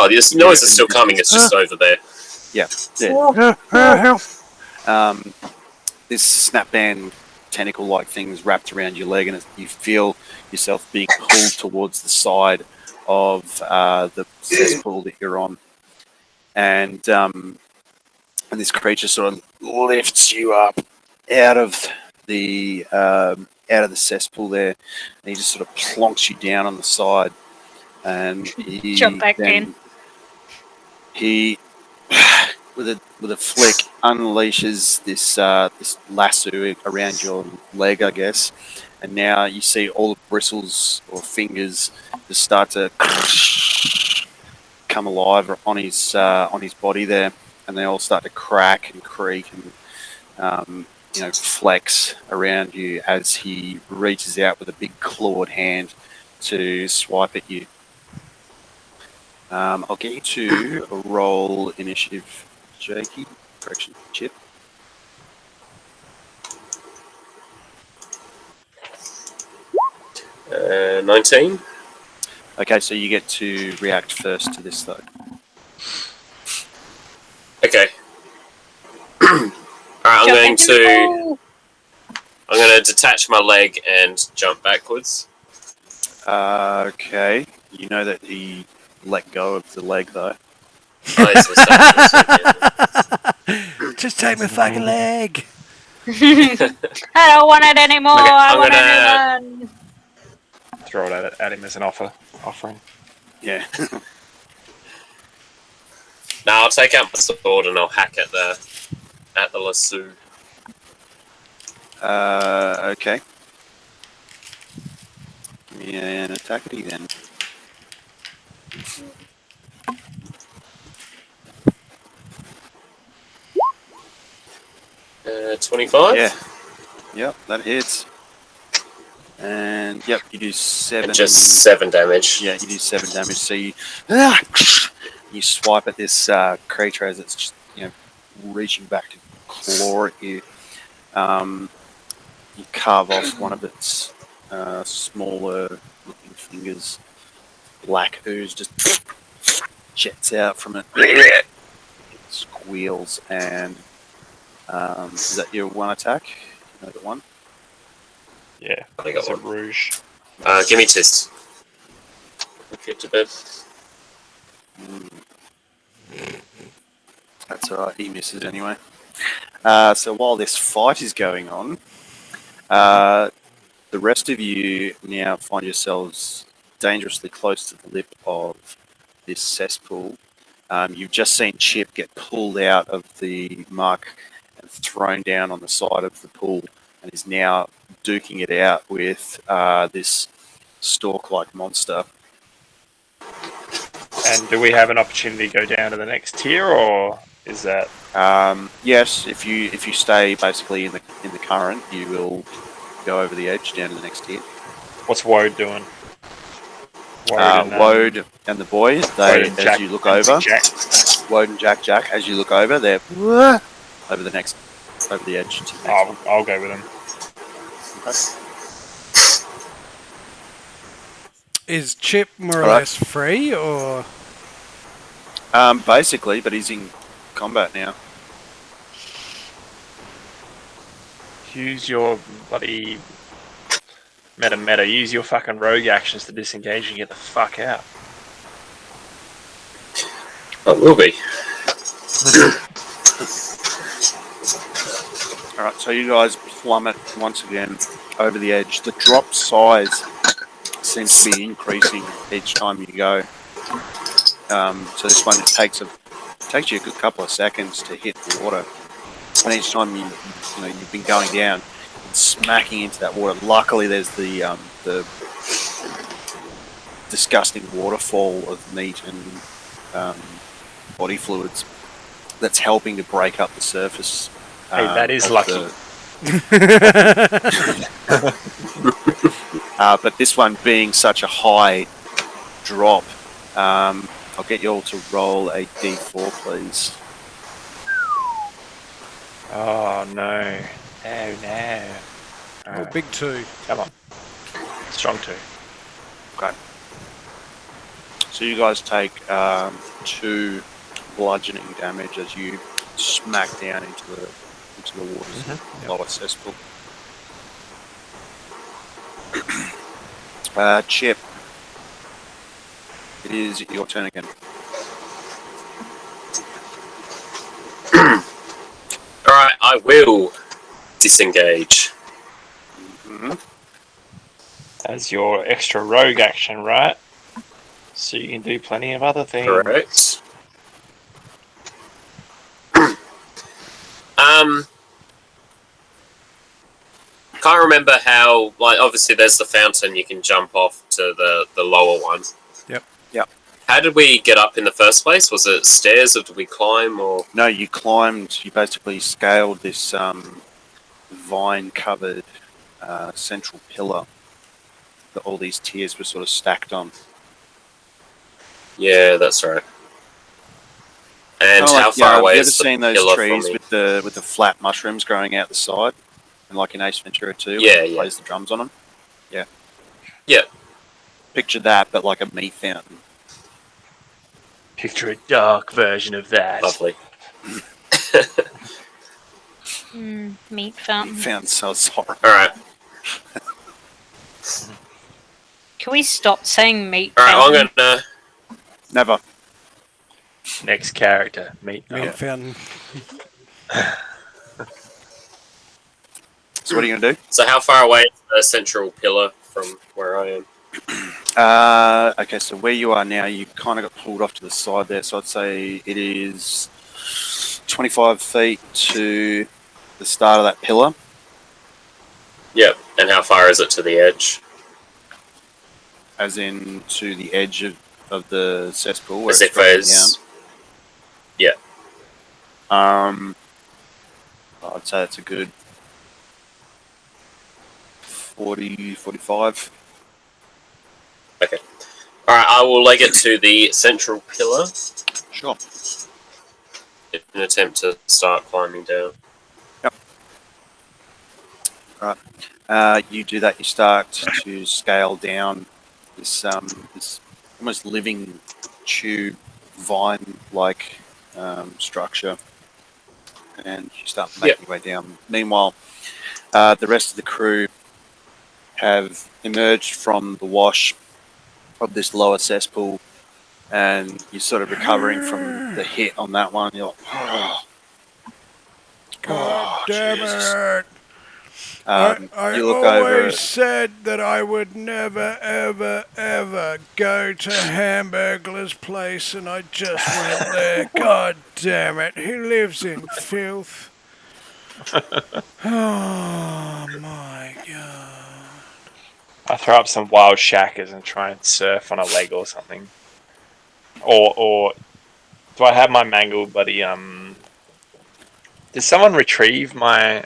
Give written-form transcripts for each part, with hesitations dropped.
Oh, this noise is still coming. It's just over there. Yeah. This snap band tentacle-like thing is wrapped around your leg, and you feel yourself being pulled towards the side of the cesspool that you're on, and this creature sort of lifts you up out of the cesspool there, and he just sort of plonks you down on the side, and he jump back in. He with a flick unleashes this lasso around your leg, I guess, and now you see all the bristles or fingers just start to come alive on his body there, and they all start to crack and creak and flex around you as he reaches out with a big clawed hand to swipe at you. I'll get you to roll initiative, Jakey. Correction, Chip. Uh, 19. Okay, so you get to react first to this, though. Okay. Alright, I'm going to detach my leg and jump backwards. Okay. You know that he let go of the leg, though. Just take my fucking leg. I don't want it anymore. I want a new one. Throw it at him as an offering. Yeah. Now I'll take out my sword and I'll hack at the lasso. Okay. Give me an attackity then. 25? Yeah. Yep, that hits. And, yep, you do 7... And just 7 damage. Yeah, you do 7 damage. So you swipe at this creature as it's just, reaching back to claw at you. You carve off one of its smaller-looking fingers. Black ooze just jets out from it. It squeals, and is that your one attack? Another one? Yeah, I think I got a one. rouge. Give me test. Get to bed. That's alright, he misses anyway. So while this fight is going on, the rest of you now find yourselves dangerously close to the lip of this cesspool. You've just seen Chip get pulled out of the muck and thrown down on the side of the pool, and is now duking it out with this stork-like monster. And do we have an opportunity to go down to the next tier, or is that? Yes, if you stay basically in the current, you will go over the edge down to the next tier. What's Woad doing? Woad and the boys, as you look over, Woad and Jack, as you look over, they're over the edge. To the next one. I'll go with them. Okay. Is Chip more or less free, or? Basically, but he's in combat now. Use your bloody meta. Use your fucking rogue actions to disengage and get the fuck out. I will be. Alright, so you guys plummet once again over the edge. The drop size seems to be increasing each time you go. So this one takes you a good couple of seconds to hit the water. And each time you've been going down and smacking into that water. Luckily, there's the disgusting waterfall of meat and body fluids that's helping to break up the surface. Hey, that is lucky. But this one being such a high drop, I'll get you all to roll a d4, please. Oh no. No. Oh, big 2. Come on. Strong 2. Okay. So you guys take 2 bludgeoning damage as you smack down into the waters of the lower cesspool. Chip, it is your turn again. Alright, I will disengage. Mm-hmm. As your extra rogue action, right? So you can do plenty of other things. Correct. Can't remember how, like, obviously there's the fountain you can jump off to the lower one. Yep. How did we get up in the first place? Was it stairs or did we climb or? No, you climbed, you basically scaled this vine-covered central pillar that all these tiers were sort of stacked on. Yeah, that's right. And Kinda how like, far away have you is ever the seen those pillar trees from me? with the flat mushrooms growing out the side? And like in Ace Ventura 2, Yeah, where he yeah. plays the drums on them? Yeah. Yeah. Picture that, but like a meat fountain. Picture a dark version of that. Lovely. Meat Meat fountain. fountain sounds horrible. Alright. Can we stop saying meat Alright, well, fountain? I'm gonna. Never. Next character, meet. Meat fountain. So what are you going to do? So, how far away is the central pillar from where I am? Okay, so where you are now, you kind of got pulled off to the side there. So I'd say it is 25 feet to the start of that pillar. Yep. And how far is it to the edge? As in to the edge of the cesspool where As it's if dropping there's. down. I'd say it's a good 40, 45. Okay. Alright, I will leg it to the central pillar Sure. in an attempt to start climbing down. You do that. You start to scale down this almost living tube vine-like structure, and you start making your way down. Meanwhile, the rest of the crew have emerged from the wash of this lower cesspool, and you're sort of recovering from the hit on that one. You're like, God damn Jesus. it! I You look always over. said that I would never, ever, ever go to Hamburglar's place, and I just went there. God damn it! He lives in filth. Oh my god! I throw up some wild shackers and try and surf on a leg or something. Or do I have my mangled buddy? Did someone retrieve my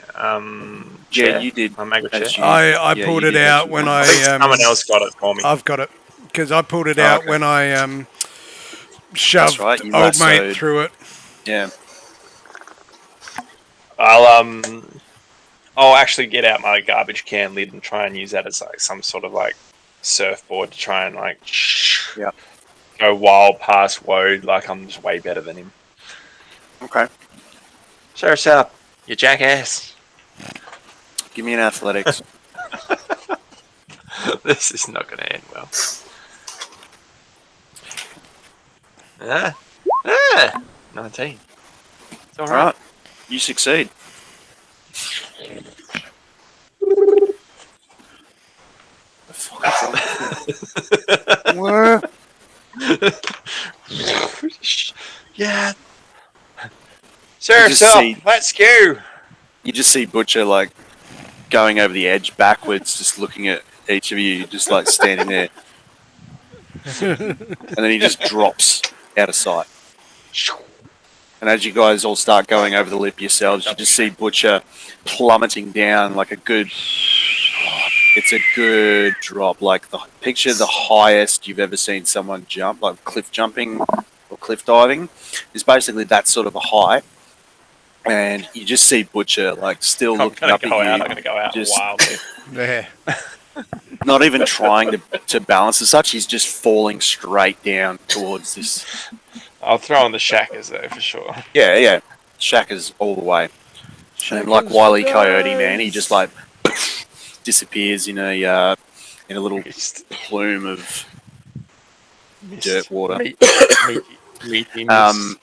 chair? Yeah, you did. My mangled chair. As you- I Yeah, pulled you it did out mention when that. I think I someone else got it for me. I've got it because I pulled it Oh, out okay. when I shoved right, you old mate lassoed. through it. Yeah. I'll actually get out my garbage can lid and try and use that as like some sort of like surfboard to try and like Yep. go wild past Woad like I'm just way better than him. Okay. Surf's up, you jackass. Give me an athletics. This is not going to end well. 19. It's All alright. right. You succeed. The fuck is that? Yeah. Surf's just up, see- let's go. You just see Butcher like going over the edge backwards, just looking at each of you, just like standing there, and then he just drops out of sight. And as you guys all start going over the lip yourselves, you just see Butcher plummeting down like a good. It's a good drop. Like picture the highest you've ever seen someone jump, like cliff jumping or cliff diving, is basically that sort of a height. And you just see Butcher like still I'm looking going up to at go you. out. I'm going to go out just- wildly. There. not even trying to balance as such. He's just falling straight down towards this. I'll throw in the shackers though for sure. Yeah. Shackers all the way. And like Shackers Wile E. for Coyote, man, he days. just like disappears in a little plume of dirt water. Meaty Um,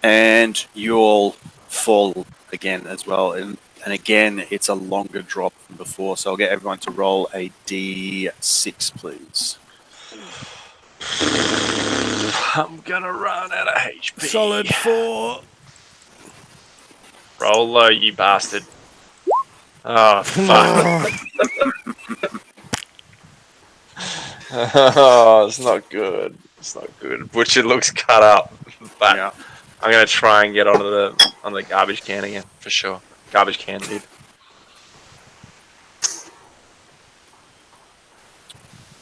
and you all fall again as well, and again it's a longer drop than before. So I'll get everyone to roll a d6, please. I'm gonna run out of HP. Solid 4. Roll low, you bastard. Oh, fuck. Oh, it's not good. It's not good. Butcher looks cut up, but Yeah. I'm gonna try and get onto the garbage can again for sure. Garbage can lid.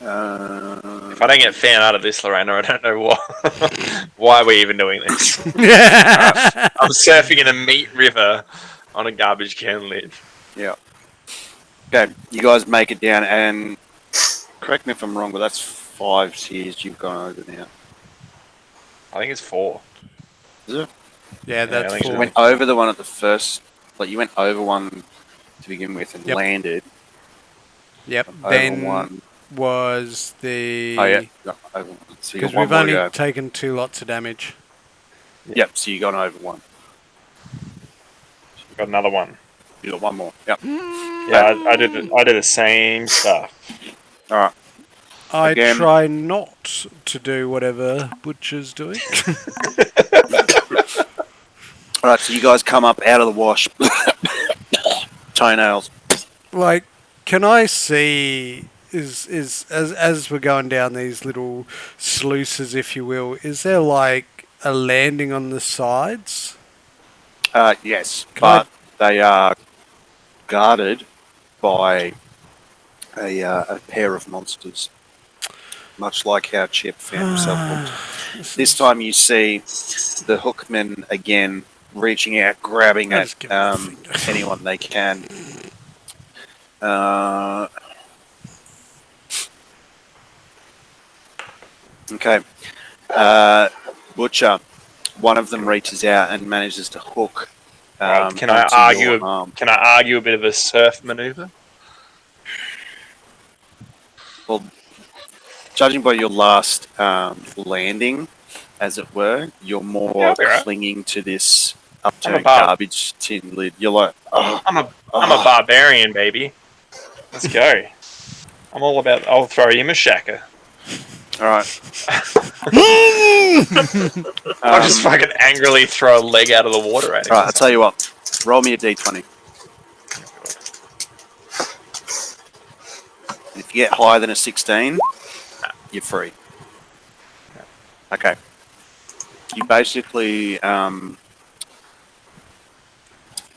If I don't get found out of this, Lorena, I don't know why we're even doing this. I'm surfing in a meat river on a garbage can lid. Yeah. Okay, you guys make it down, and correct me if I'm wrong, but that's 5 tiers you've gone over now. I think it's 4. Is it? Yeah, that's I think so. You 4. went over the one at the first, like you went over one to begin with and Yep. landed. Yep. Over Then one. was the... Oh yeah, no, over one. So you Because got one we've more to only go. taken 2 lots of damage. Yep, so you got over one. Got another one. You got one more. Yep. Yeah, I did the same stuff. All right. I Again. try not to do whatever Butcher's doing. All right. So you guys come up out of the wash. Toenails. Like, can I see as we're going down these little sluices, if you will, is there like a landing on the sides? Yes, Can but they are guarded by a pair of monsters, much like how Chip found himself hooked. This time you see the hookmen again reaching out, grabbing I'll at just give him a finger. anyone they can. Okay. Butcher, one of them reaches out and manages to hook. Can I onto argue? your arm. Can I argue a bit of a surf maneuver? Well, judging by your last landing, as it were, you're more Yeah, I'll be right. clinging to this I'm upturned a bar- garbage tin lid. You're like, oh, I'm a barbarian, baby. Let's go. I'm all about. I'll throw him a shacker. all right. I'll just fucking angrily throw a leg out of the water at him. All right, I'll tell you what. Roll me a d20. If you get higher than a 16, you're free. Okay. You basically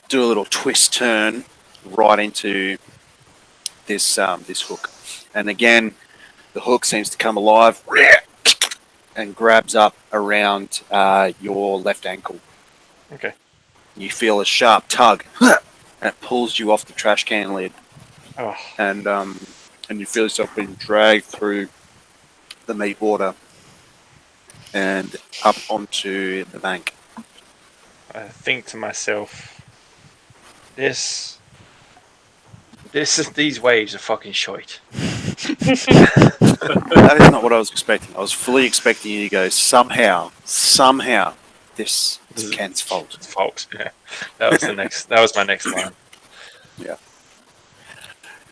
do a little twist turn right into this this hook, and again, the hook seems to come alive and grabs up around your left ankle. Okay. You feel a sharp tug, and it pulls you off the trash can lid, Oh, and you feel yourself being dragged through the meat water and up onto the bank. I think to myself, these waves are fucking shite. That is not what I was expecting. I was fully expecting you to go, somehow, this is Ken's fault. It's fault. Yeah, that was the next. That was my next line.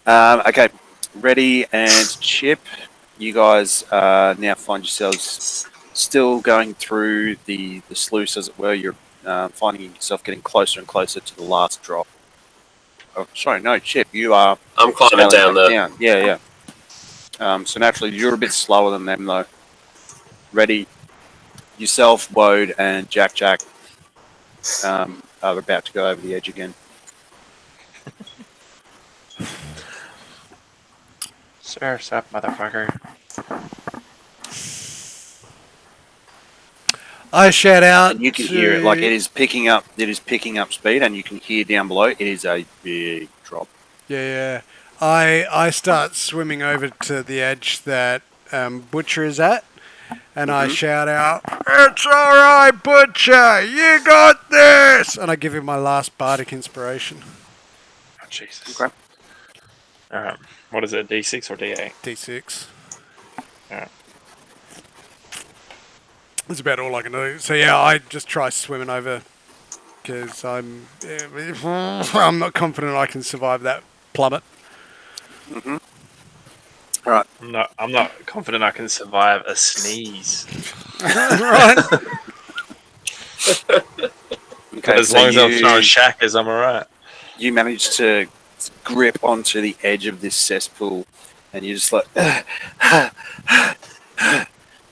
Okay, Reddy and Chip, you guys now find yourselves still going through the sluice, as it were. You're finding yourself getting closer and closer to the last drop. Oh, sorry, no, Chip, you are... I'm climbing sailing down back there. down. Yeah. So naturally, you're a bit slower than them, though. Reddy, yourself, Wode, and Jack are about to go over the edge again. Surf's up, motherfucker. I shout out. And you can hear it, like it is picking up. It is picking up speed, and you can hear down below. It is a big drop. Yeah. I start swimming over to the edge that Butcher is at, and I shout out, "It's all right, Butcher! You got this!" And I give him my last bardic inspiration. Oh, Jesus. Okay. What is it, D6 or D8? D6. Alright. That's about all I can do. So yeah, I just try swimming over because I'm not confident I can survive that plummet. All right. I'm not confident I can survive a sneeze. Right. Okay. But as long as I'm throwing shackers, I'm alright. You manage to grip onto the edge of this cesspool, and you're just like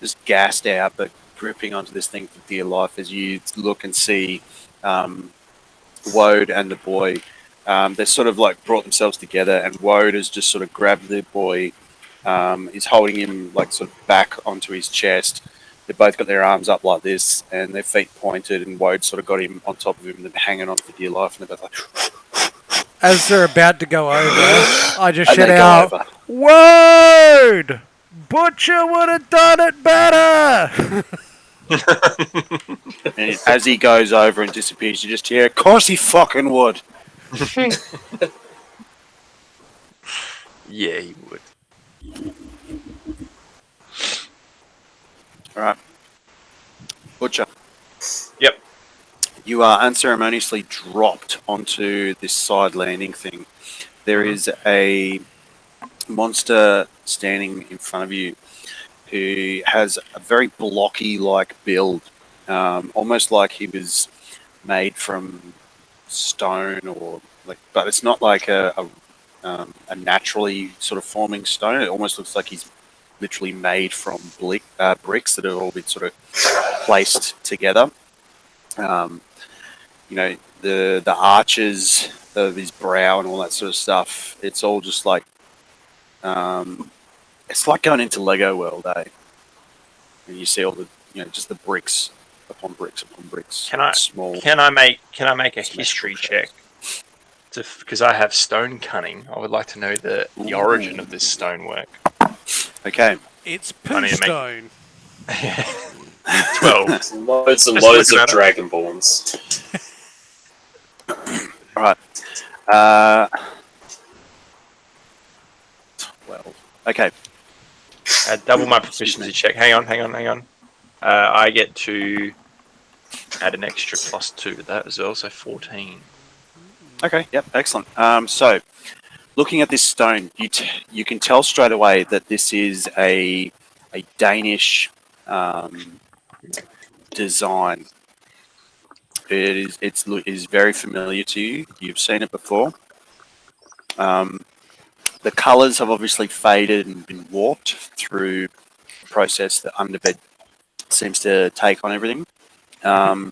just gassed out, but gripping onto this thing for dear life as you look and see Wode and the boy. They sort of like brought themselves together, and Wode has just sort of grabbed the boy. He's holding him like sort of back onto his chest. They've both got their arms up like this, and their feet pointed, and Wode sort of got him on top of him, and they're hanging on for dear life, and they're both like. As they're about to go over, I just And shout they go out, over. "Word! Butcher would have done it better!" And as he goes over and disappears, you just hear, "Of course he fucking would." Yeah, he would. All right, Butcher. Yep. You are unceremoniously dropped onto this side landing thing. There is a monster standing in front of you who has a very blocky-like build, almost like he was made from stone, or like, but it's not like a naturally sort of forming stone. It almost looks like he's literally made from bricks that have all been sort of placed together. You know, the arches of his brow and all that sort of stuff. It's all just like it's like going into Lego World, eh? And you see all the just the bricks upon bricks upon bricks. Can I make a history check? Because I have stone cunning, I would like to know the origin of this stonework. Okay. It's I need poo to make- stone. 12. Loads and Just loads looking of at it. Dragonborns. All right. 12. Okay. Double my proficiency check. Hang on. I get to add an extra +2 to that as well, so 14. Okay. Yep. Excellent. So, looking at this stone, you can tell straight away that this is a Danish design. It is very familiar to you. You've seen it before. The colours have obviously faded and been warped through the process that Underbed seems to take on everything. But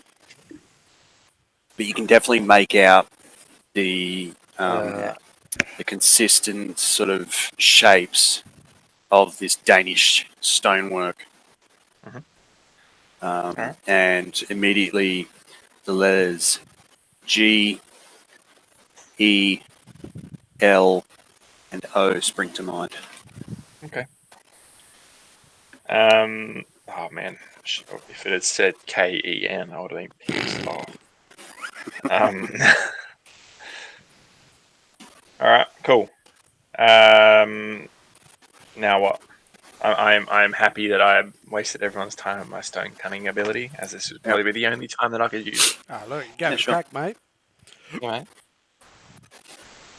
you can definitely make out the consistent sort of shapes of this Danish stonework. And immediately the letters G, E, L, and O spring to mind. Okay. Oh man, if it had said KEN, I would have been pissed off. All right, cool. Now what? I'm happy that I wasted everyone's time with my stone cunning ability, as this would probably be the only time that I could use it. Ah, look, you gave it a sure. crack, mate. Right.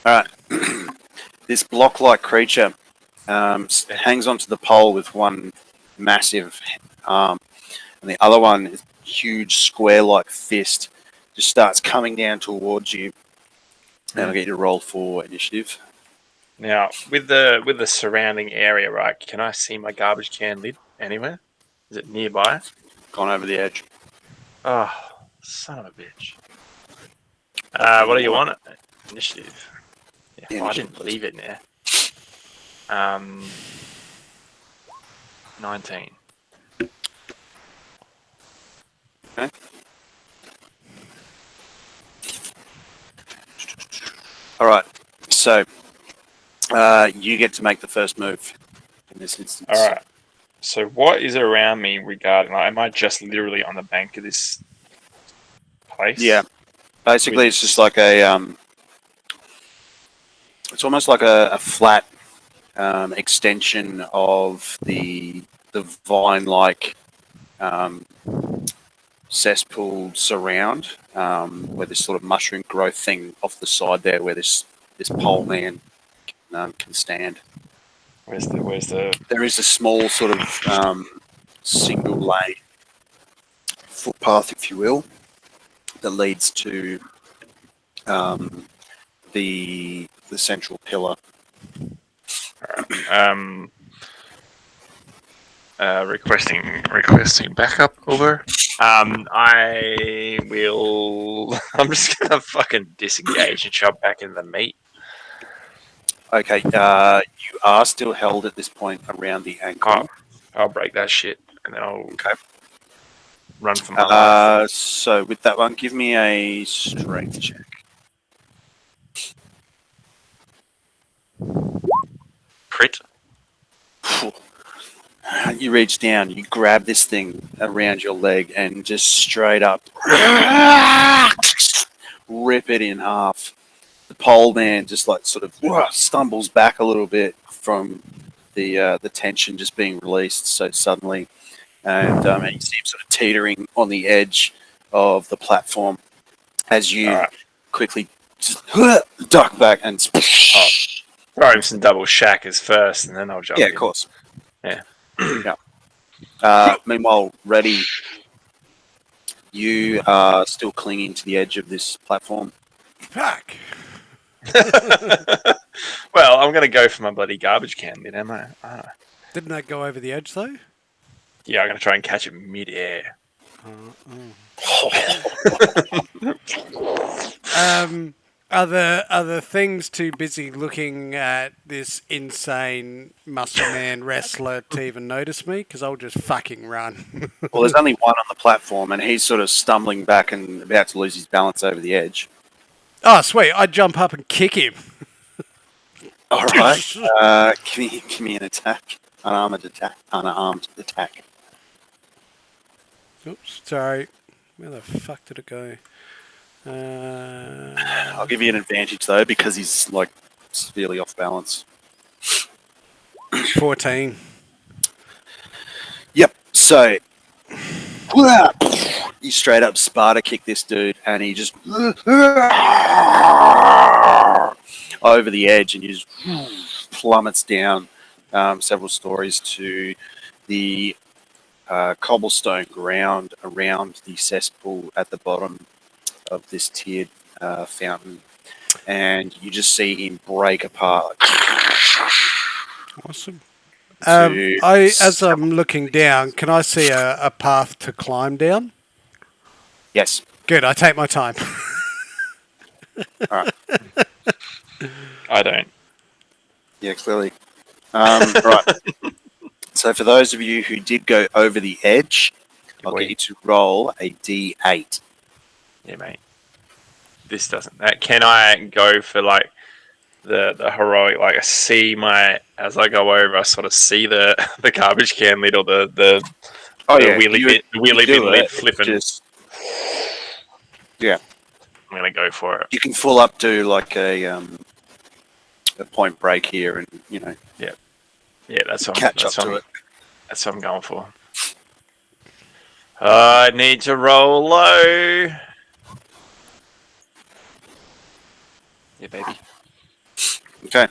All right. This block-like creature hangs onto the pole with one massive arm, and the other one is a huge square-like fist. Just starts coming down towards you, and I'll get you to roll for initiative. Now, with the surrounding area, right? Can I see my garbage can lid anywhere? Is it nearby? Gone over the edge. Oh, son of a bitch. What do you want? Initiative. Yeah, well, I didn't leave it there. 19. Okay. All right. So, You get to make the first move in this instance. All right. So what is around me regarding? Like, am I just literally on the bank of this place? Yeah. Basically, it's just like it's almost like a flat extension of the vine-like cesspool surround, where this sort of mushroom growth thing off the side there, where this pole man can stand. Where's the? There is a small sort of single lane footpath, if you will, that leads to the central pillar. Requesting backup. Over. I will. I'm just gonna fucking disengage and shove back in the meat. Okay, you are still held at this point around the ankle. I'll break that shit and then I'll Okay. run for my life. So with that one, give me a strength check. Crit. You reach down, you grab this thing around your leg, and just straight up rip it in half. The pole man just like sort of stumbles back a little bit from the tension just being released so suddenly, and you see him sort of teetering on the edge of the platform as you quickly just duck back and throw him some double shackers first, and then I'll jump. Yeah, in. of course. Yeah. Yeah. Meanwhile, Reddy, you are still clinging to the edge of this platform. Fuck. Well, I'm going to go for my bloody garbage can then, am I? Didn't that go over the edge though? Yeah, I'm going to try and catch it mid-air. Are the things too busy looking at this insane muscle man wrestler to even notice me? Because I'll just fucking run. Well, there's only one on the platform, and he's sort of stumbling back and about to lose his balance over the edge. Oh, sweet. I jump up and kick him. All right. Give me an attack. Unarmed attack. Oops, sorry. Where the fuck did it go? I'll give you an advantage, though, because he's, like, severely off balance. 14. Yep. So, you straight up Sparta kick this dude, and he just over the edge, and he just plummets down several stories to the cobblestone ground around the cesspool at the bottom of this tiered fountain, and you just see him break apart. Awesome. As I'm looking down, can I see a path to climb down? Yes. Good, I take my time. All right. I don't. Yeah, clearly. Right. So for those of you who did go over the edge, I'll get you to roll a D8. Yeah, mate. This doesn't. Can I go for like the heroic? Like I see as I go over, I sort of see the garbage can lid or the wheelie bin lid flipping. Yeah, I'm gonna go for it. you can full up to like a Point Break here, and you know. Yeah, that's what catch up to it. That's what I'm going for. I need to roll low. Yeah, baby. Okay,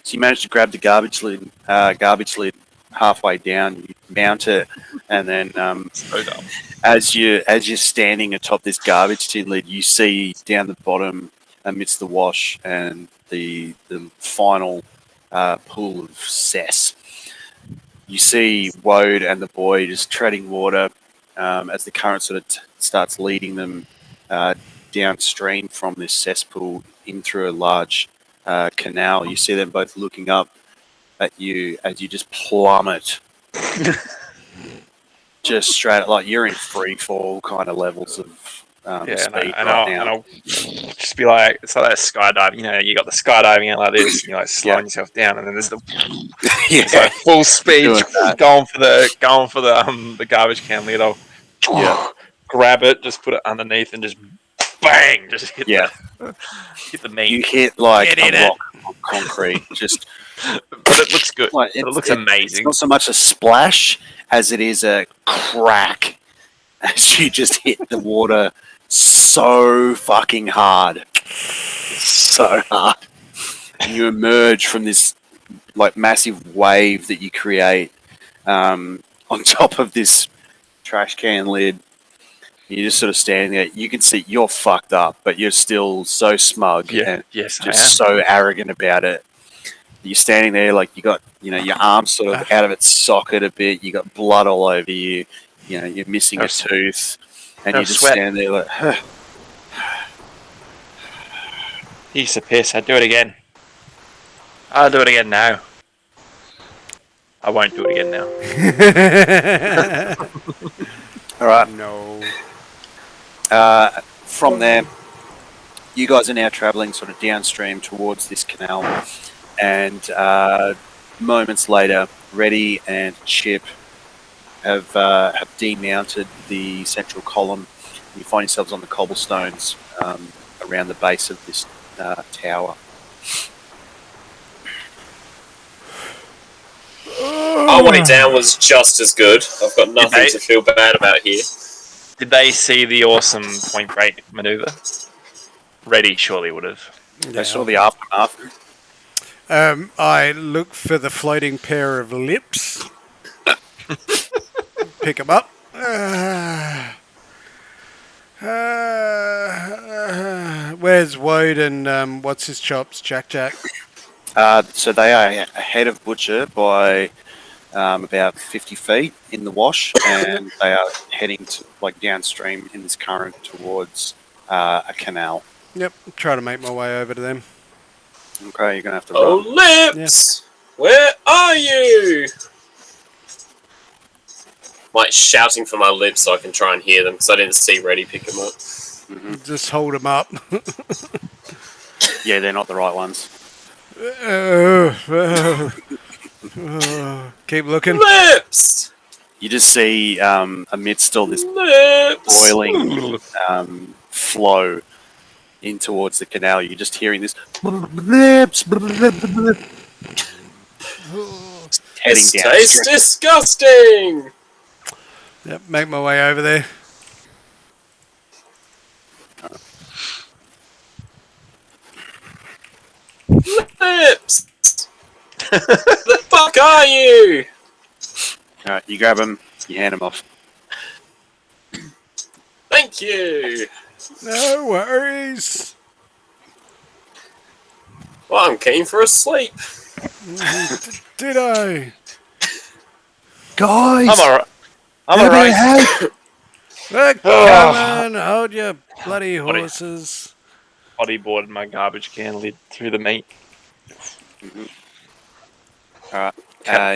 so you managed to grab the garbage lid halfway down. You mount it, and then So dumb. as you're standing atop this garbage tin lid, you see down the bottom, amidst the wash and the final pool of cess. You see Woad and the boy just treading water as the current sort of starts leading them downstream from this cesspool in through a large canal. You see them both looking up at you as you just plummet. Just straight, like you're in free fall kind of levels of speed and right now. I'll just be like, it's like that skydiving. You know, you got the skydiving out like this, and you're like slowing yourself down, and then there's the it's like full speed Doing that. going for the garbage can lid. I'll grab it, just put it underneath, and just bang, just hit the meat. You hit like Get in a it. rock on concrete. Just But it looks good. like It looks It's amazing. not so much a splash as it is a crack as you just hit the water so fucking hard, so hard, and you emerge from this like massive wave that you create on top of this trash can lid. You're just sort of standing there. You can see you're fucked up, but you're still so smug and Yes, just so arrogant about it. You're standing there like you got, your arms sort of out of its socket a bit. You got blood all over you. You know, you're missing a tooth, and you just stand there like, Piece of piss. I'd do it again. I'll do it again now. I won't do it again now. all right. No. From there, you guys are now traveling sort of downstream towards this canal, and moments later, Reddy and Chip have demounted the central column. You find yourselves on the cobblestones around the base of this tower. Our way down was just as good. I've got nothing to feel bad about here. Did they see the awesome point break maneuver? Reddy surely would have. They saw the aftermath. I look for the floating pair of lips. Pick them up. Where's Woad and what's his chops, Jack? So they are ahead of Butcher by about 50 feet in the wash, and they are heading to downstream in this current towards a canal. Yep, try to make my way over to them. Okay, you're gonna have to Oh, run. Lips! Where are you? Like shouting for my lips so I can try and hear them because I didn't see Reddy pick them up. Mm-hmm. Just hold them up. Yeah, they're not the right ones. Keep looking. Lips! You just see amidst all this Lips! boiling flow in towards the canal, you're just hearing this lips heading This down. tastes disgusting! Yep, make my way over there. Lips! The fuck are you? Alright, you grab them, you hand them off. Thank you! No worries. Well, I'm keen for a sleep. Did I? Guys! I'm alright. Look, come on, hold your bloody horses. Bodyboarded my garbage can lid through the meat. Alright,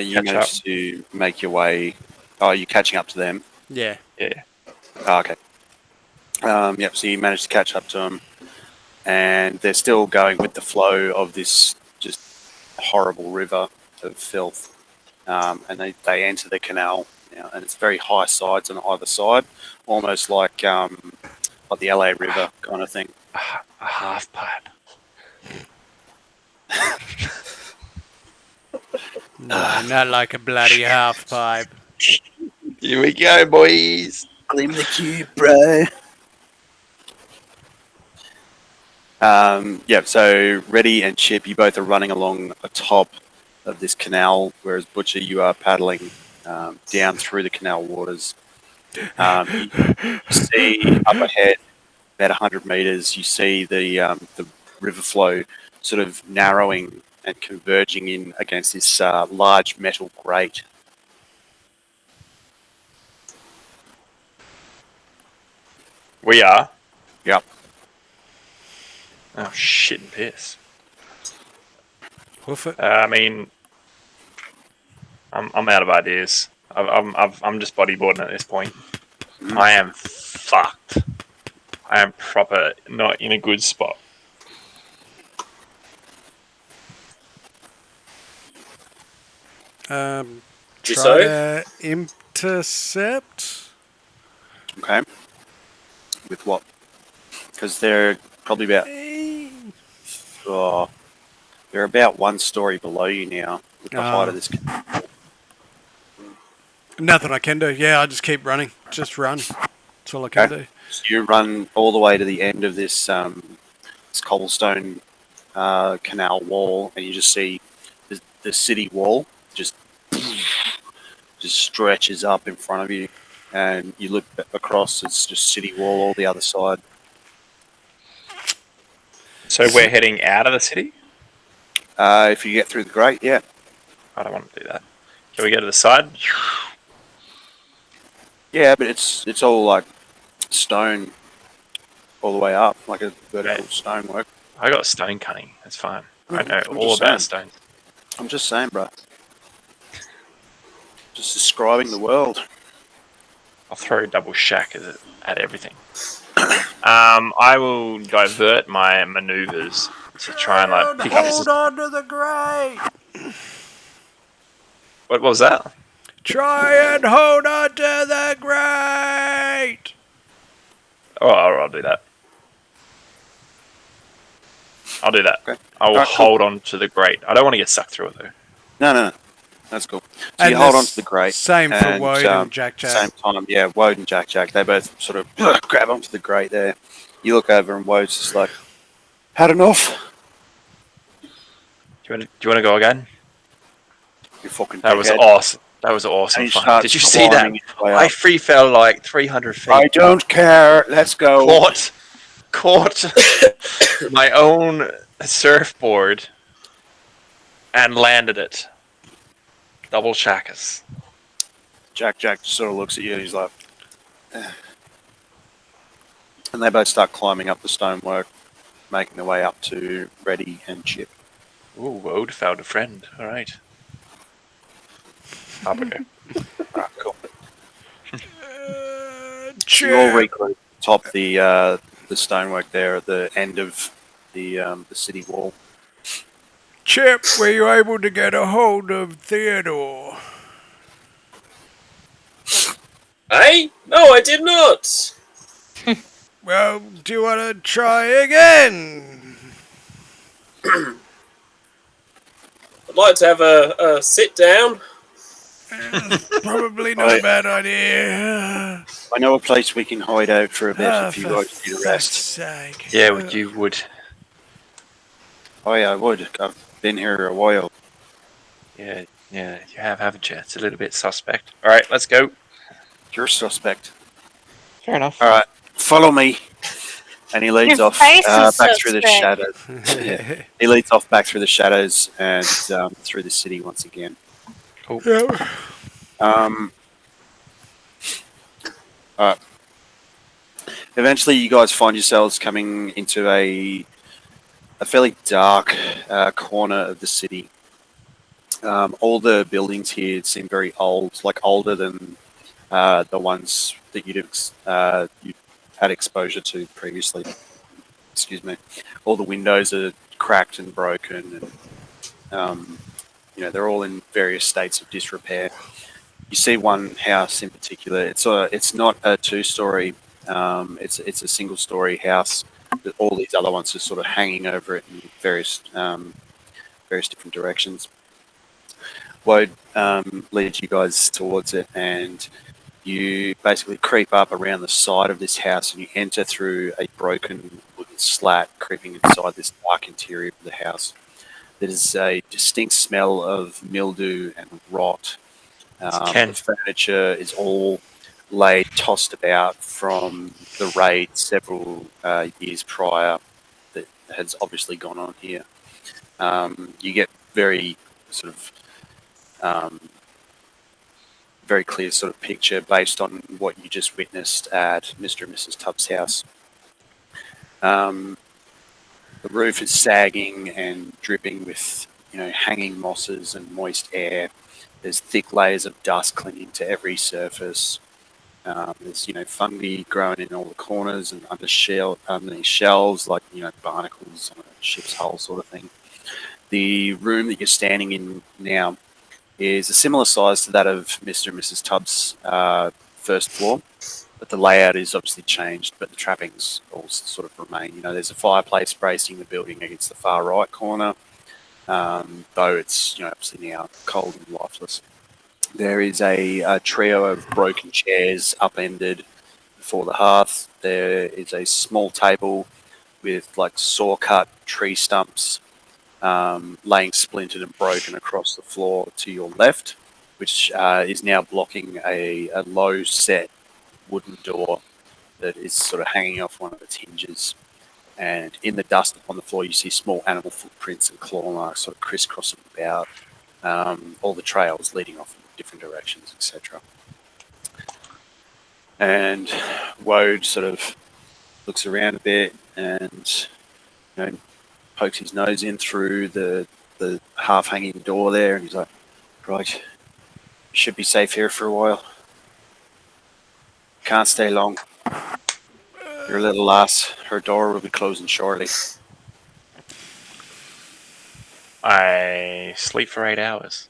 you catch managed up. to make your way. Oh, you're catching up to them. Yeah. Yeah. Oh, okay. Yep, so you managed to catch up to them, and they're still going with the flow of this just horrible river of filth. And they enter the canal now, and it's very high sides on either side, almost like the LA River kind of thing. A half pipe. No, not like a bloody half pipe. Here we go, boys. Glim the cube, bro. So Reddy and Chip, you both are running along the top of this canal, whereas Butcher, you are paddling down through the canal waters. You see up ahead, about 100 meters, you see the river flow sort of narrowing and converging in against this large metal grate. We are. Yep. Oh shit and piss. Hoof it. I mean, I'm out of ideas. I'm just bodyboarding at this point. I am fucked. I am proper not in a good spot. You Try say? to intercept. Okay. With what? Because they're probably about they're about 1 story below you now with the height of this. Nothing I can do. Yeah, I just keep running. Just run. That's all I can do. So you run all the way to the end of this this cobblestone canal wall, and you just see the city wall just stretches up in front of you, and you look across. It's just city wall all the other side. So we're heading out of the city? If you get through the grate, yeah. I don't want to do that. Can we go to the side? Yeah, but it's all like stone all the way up, like a vertical stonework. I got stone cutting. That's fine. I know I'm all just about saying. stone. I'm just saying, bro. Just describing the world. I'll throw double shack at everything. I will divert my maneuvers to try and like pick up. Hold on to the grate. What was that? Try and hold on to the grate. Oh, I'll do that. I'll do that. Okay. I will Alright, cool. hold on to the grate. I don't want to get sucked through it though. No. That's cool. So And you hold the on to the grate. Same for Woad and Jack Jack. Same time, yeah, Woad and Jack Jack, they both sort of grab onto the grate there. You look over and Woad's just like, had enough? Do you want to go again? You fucking That was dickhead. awesome. That was awesome And he fun. starts Did you see that? climbing his way I up. free fell like 300 feet. I don't care. Let's go. Caught my own surfboard and landed it. Double shackers. Jack just sort of looks at you and he's like, "Eh." And they both start climbing up the stonework, making their way up to Reddy and Chip. Ooh, Woad found a friend. All right. Up we go. Alright, cool. Chip. You all regroup atop the stonework there at the end of the city wall. Chip, were you able to get a hold of Theodore? Hey? No, I did not. Well, do you want to try again? I'd like to have a sit down. Probably not a bad idea. I know a place we can hide out for a bit if you For guys need a fuck's rest. sake. Yeah, you would. Oh yeah, I would. I've been here a while. Yeah, you have, haven't you? It's a little bit suspect. All right, let's go. You're suspect. Fair enough. All right, follow me. And he leads Your off face is back through the suspect. shadows. Yeah. He leads off back through the shadows and through the city once again. Cool. Yeah. Alright. Eventually, you guys find yourselves coming into a fairly dark corner of the city. All the buildings here seem very old, like older than the ones that you had exposure to previously. Excuse me. All the windows are cracked and broken, and they're all in various states of disrepair. You see one house in particular. It's not a 2-story. It's a single-story house. But all these other ones are sort of hanging over it in various different directions. Woad leads you guys towards it, and you basically creep up around the side of this house, and you enter through a broken wooden slat, creeping inside this dark interior of the house. There's a distinct smell of mildew and rot. The furniture is all tossed about from the raid several years prior that has obviously gone on here. You get very sort of very clear sort of picture based on what you just witnessed at Mr. and Mrs. Tubbs' house. The roof is sagging and dripping with hanging mosses and moist air. There's thick layers of dust clinging to every surface. There's fungi growing in all the corners and underneath shelves, like barnacles on a ship's hull sort of thing. The room that you're standing in now is a similar size to that of Mr. and Mrs. Tubbs' first floor, but the layout is obviously changed, but the trappings all sort of remain. There's a fireplace bracing the building against the far right corner, though it's obviously now cold and lifeless. There is a trio of broken chairs upended before the hearth. There is a small table with like saw-cut tree stumps laying splintered and broken across the floor to your left, which is now blocking a low-set wooden door that is sort of hanging off one of its hinges. And in the dust upon the floor, you see small animal footprints and claw marks sort of crisscrossing about all the trails leading off in different directions, etc. And Wode sort of looks around a bit and pokes his nose in through the half-hanging door there, and he's like, "Right, you should be safe here for a while. Can't stay long. Your little lass, her door will be closing shortly." I sleep for 8 hours.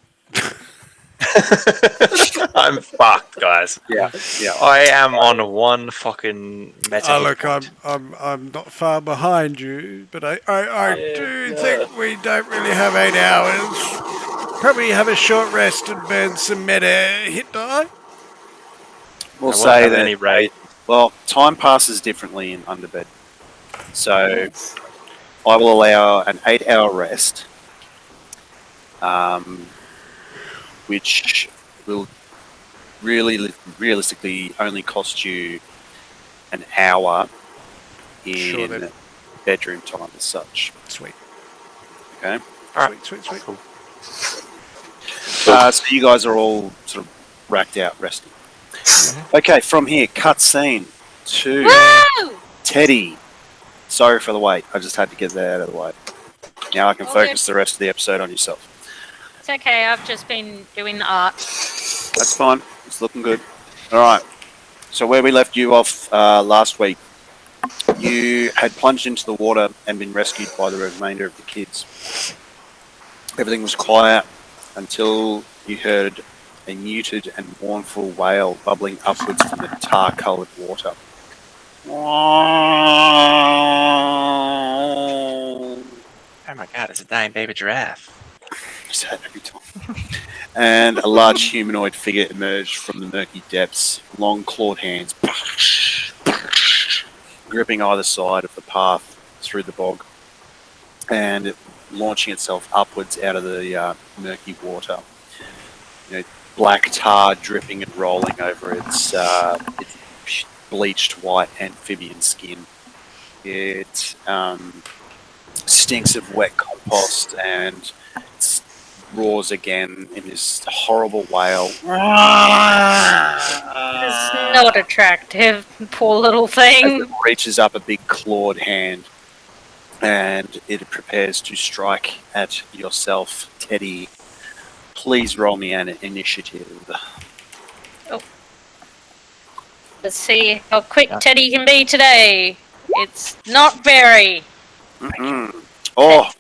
I'm fucked, guys. Yeah. I am on one fucking meta. Look, I'm not far behind you, but I do think we don't really have 8 hours. Probably have a short rest and burn some meta hit die. We'll I won't say have that. any raid. Well, time passes differently in Underbed, so I will allow an 8-hour rest, which will realistically only cost you an hour in Sure then. bedroom time as such. Sweet. Okay. Sweet. Cool. So you guys are all sort of racked out resting. Okay, from here, cut scene to Woo! Teddy. Sorry for the wait. I just had to get that out of the way. Now I can focus the rest of the episode on yourself. It's okay, I've just been doing the art. That's fine. It's looking good. All right. So where we left you off last week, you had plunged into the water and been rescued by the remainder of the kids. Everything was quiet until you heard a muted and mournful wail bubbling upwards from the tar-coloured water. Oh my god, it's a dying baby giraffe. I say that every time. And a large humanoid figure emerged from the murky depths, long clawed hands gripping either side of the path through the bog and launching itself upwards out of the murky water. Black tar dripping and rolling over its bleached white amphibian skin. It stinks of wet compost and roars again in this horrible wail. It's not attractive, poor little As thing. it reaches up a big clawed hand and it prepares to strike at yourself, Teddy. Please roll me an initiative. Let's see how quick Teddy can be today. It's not very. Mm-hmm. Oh,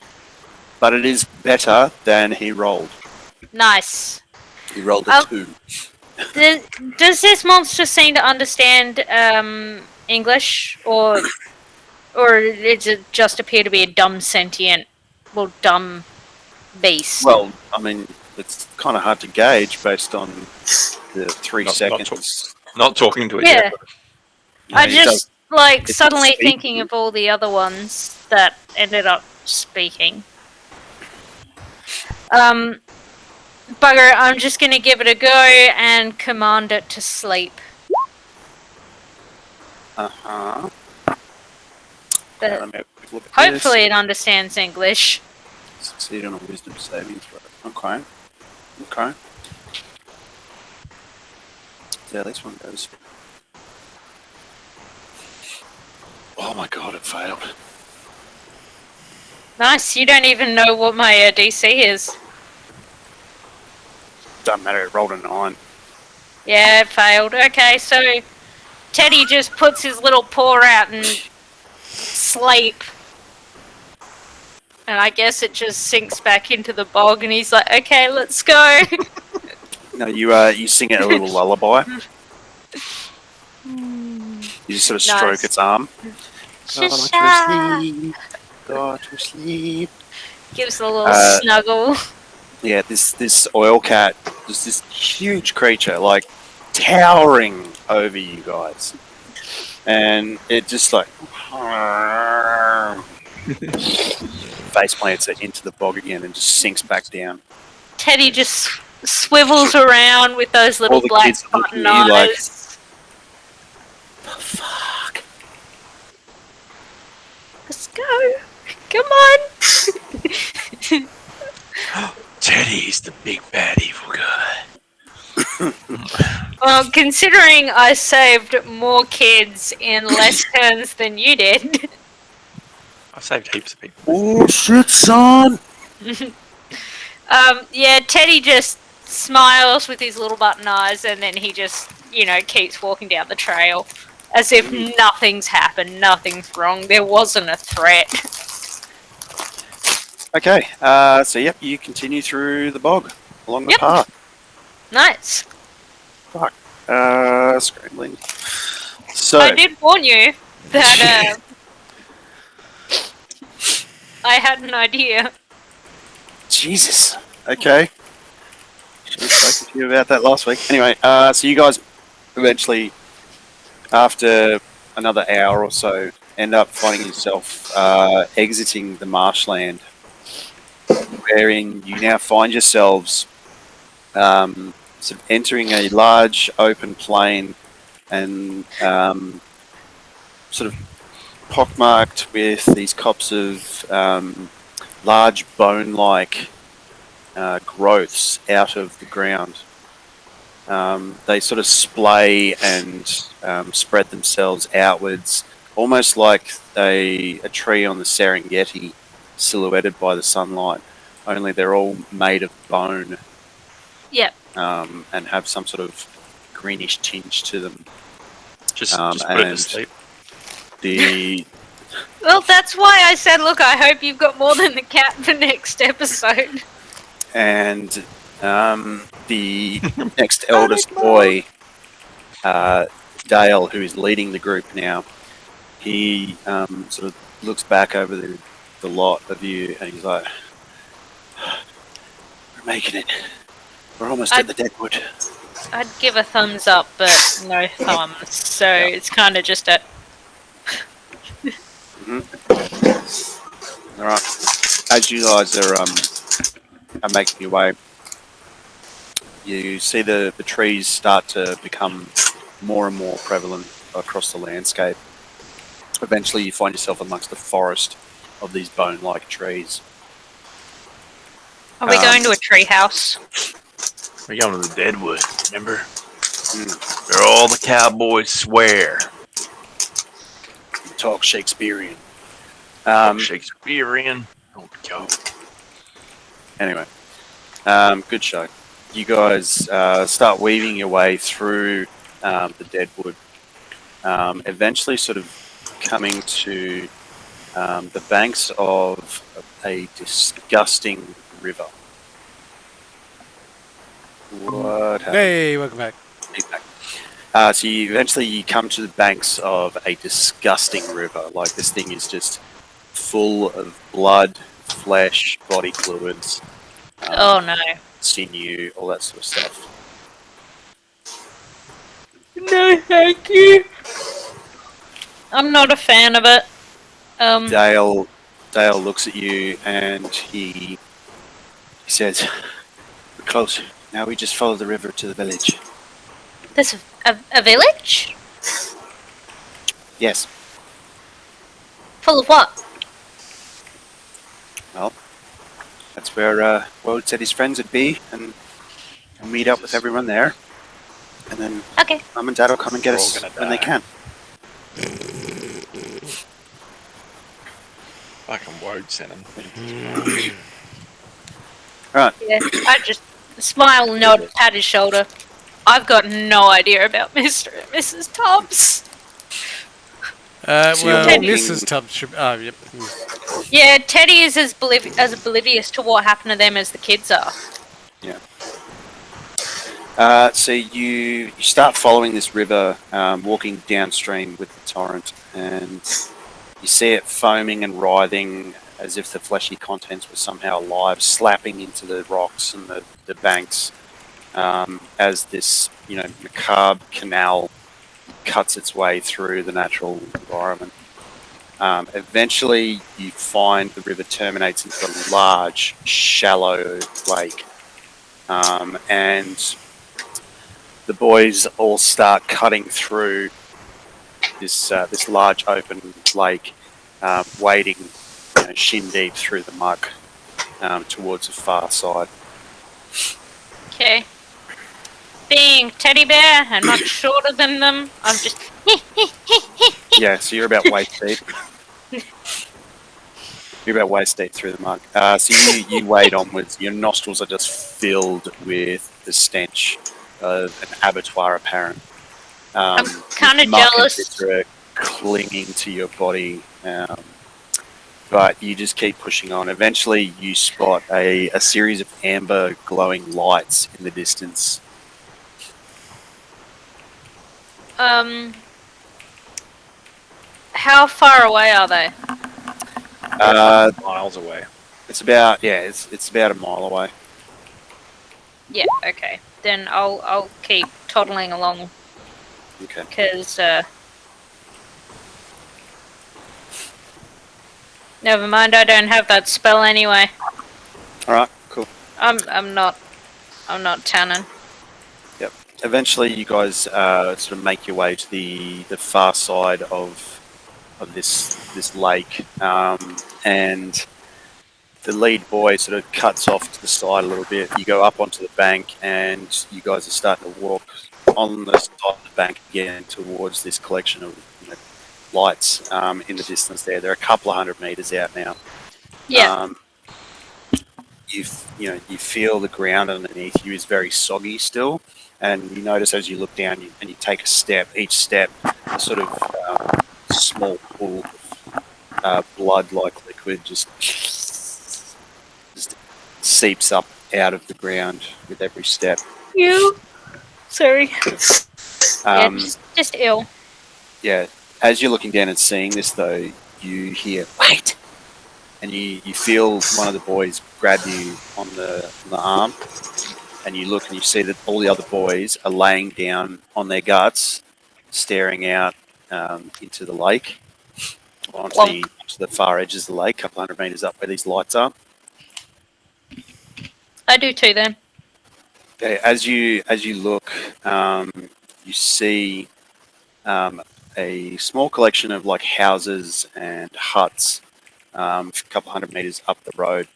but it is better than he rolled. Nice. He rolled a 2. Does this monster seem to understand English, or does it just appear to be a dumb dumb beast? Well, I mean, it's kind of hard to gauge based on the 3 seconds. Not talking to it Yeah. yet. I just it's suddenly speaking. thinking of all the other ones that ended up speaking. Bugger, I'm just gonna give it a go and command it to sleep. Uh-huh. But Let me have a quick look at hopefully this. it understands English. Succeed on a wisdom saving throw. Okay. See how this one goes. Oh my god, it failed. Nice, you don't even know what my DC is. Doesn't matter, it rolled a 9. Yeah, it failed. Okay, so Teddy just puts his little paw out and sleep. And I guess it just sinks back into the bog, and he's like, "Okay, let's go." No, you sing it a little lullaby. You just sort of stroke Nice. its arm. Go to Shasha. sleep. Go to sleep. Gives a little snuggle. Yeah, this oil cat, just this huge creature, like towering over you guys, and it just like face plants it into the bog again and just sinks back down. Teddy just swivels around with those little All the black kids looking button at you like, eyes. fuck. Let's go. Come on. Teddy's the big bad evil guy. Well, considering I saved more kids in less turns than you did. I've saved heaps of people. Oh shit, son! Yeah, Teddy just smiles with his little button eyes, and then he just, keeps walking down the trail as if nothing's happened, nothing's wrong. There wasn't a threat. Okay, so yep, you continue through the bog along the path. Nice. Fuck. Scrambling. So I did warn you that I had an idea. Jesus. Okay. Should have spoken to you about that last week. Anyway, so you guys eventually, after another hour or so, end up finding yourself exiting the marshland, wherein you now find yourselves sort of entering a large open plain and sort of pockmarked with these copse of large bone-like growths out of the ground. They sort of splay and spread themselves outwards, almost like a tree on the Serengeti silhouetted by the sunlight, only they're all made of bone. Yep. And have some sort of greenish tinge to them. Just put it to sleep. Well, that's why I said, look, I hope you've got more than the cat for next episode. And the next eldest boy, Dale, who is leading the group now, he sort of looks back over the lot of you and he's like, we're making it. We're almost at the Deadwood. I'd give a thumbs up, but no thumbs. So it's kind of just a... All right. As you guys are making your way, you see the trees start to become more and more prevalent across the landscape. Eventually, you find yourself amongst a forest of these bone-like trees. Are we going to a tree house? We're going to the Deadwood, remember? Where all the cowboys swear. Talk Shakespearean. Shakespearean. Oh, go. Anyway, good show. You guys start weaving your way through the Deadwood, eventually sort of coming to the banks of a disgusting river. What happened? Hey, welcome back. So you come to the banks of a disgusting river. Like, this thing is just full of blood, flesh, body fluids. Oh no. Sinew, all that sort of stuff. No, thank you. I'm not a fan of it. Dale looks at you and he says, we're close. Now we just follow the river to the village. There's a village? Yes. Full of what? Well, that's where Woad said his friends would be, and we'll meet up with everyone there. And then Okay. Mum and Dad will come and get us when they can. Fucking Woad sent him. Right. Yeah, I just smile, nod, pat his shoulder. I've got no idea about Mr. and Mrs. Tubbs. So you're Well, walking- Mrs. Tubbs should. Oh, yep. Mm. Yeah, Teddy is as oblivious to what happened to them as the kids are. Yeah. So you start following this river, walking downstream with the torrent, and you see it foaming and writhing as if the fleshy contents were somehow alive, slapping into the rocks and the banks as this, macabre canal cuts its way through the natural environment. Eventually, you find the river terminates into a large, shallow lake, and the boys all start cutting through this large open lake, wading shin deep through the muck towards the far side. Okay. Being teddy bear and much shorter than them, I'm just. Yeah, so you're about waist deep. You're about waist deep through the muck. So you wade onwards. Your nostrils are just filled with the stench of an abattoir apparent. I'm kind of muck and jealous. viscera clinging to your body, but you just keep pushing on. Eventually, you spot a series of amber glowing lights in the distance. How far away are they? Miles away. It's about a mile away. Yeah, okay. Then I'll keep toddling along Okay. because never mind. I don't have that spell anyway. All right. Cool. I'm not tannin. Yep. Eventually, you guys sort of make your way to the far side of this lake, and the lead boy sort of cuts off to the side a little bit. You go up onto the bank, and you guys are starting to walk on the side of the bank again towards this collection of lights in the distance. They're a couple of 100 meters out now. Yeah. You feel the ground underneath you is very soggy still, and you notice as you look down and you take a step, each step a sort of small pool of blood-like liquid just seeps up out of the ground with every step. You. Sorry. Yeah, Um, just ill. yeah, as you're looking down and seeing this, though, you hear "wait," and you feel one of the boys grab you on the arm, and you look and you see that all the other boys are laying down on their guts, staring out into the lake, onto the far edges of the lake, a couple 100 meters up where these lights are. I do too. Then. Okay, as you look, you see a small collection of like houses and huts, a couple 100 meters up the road,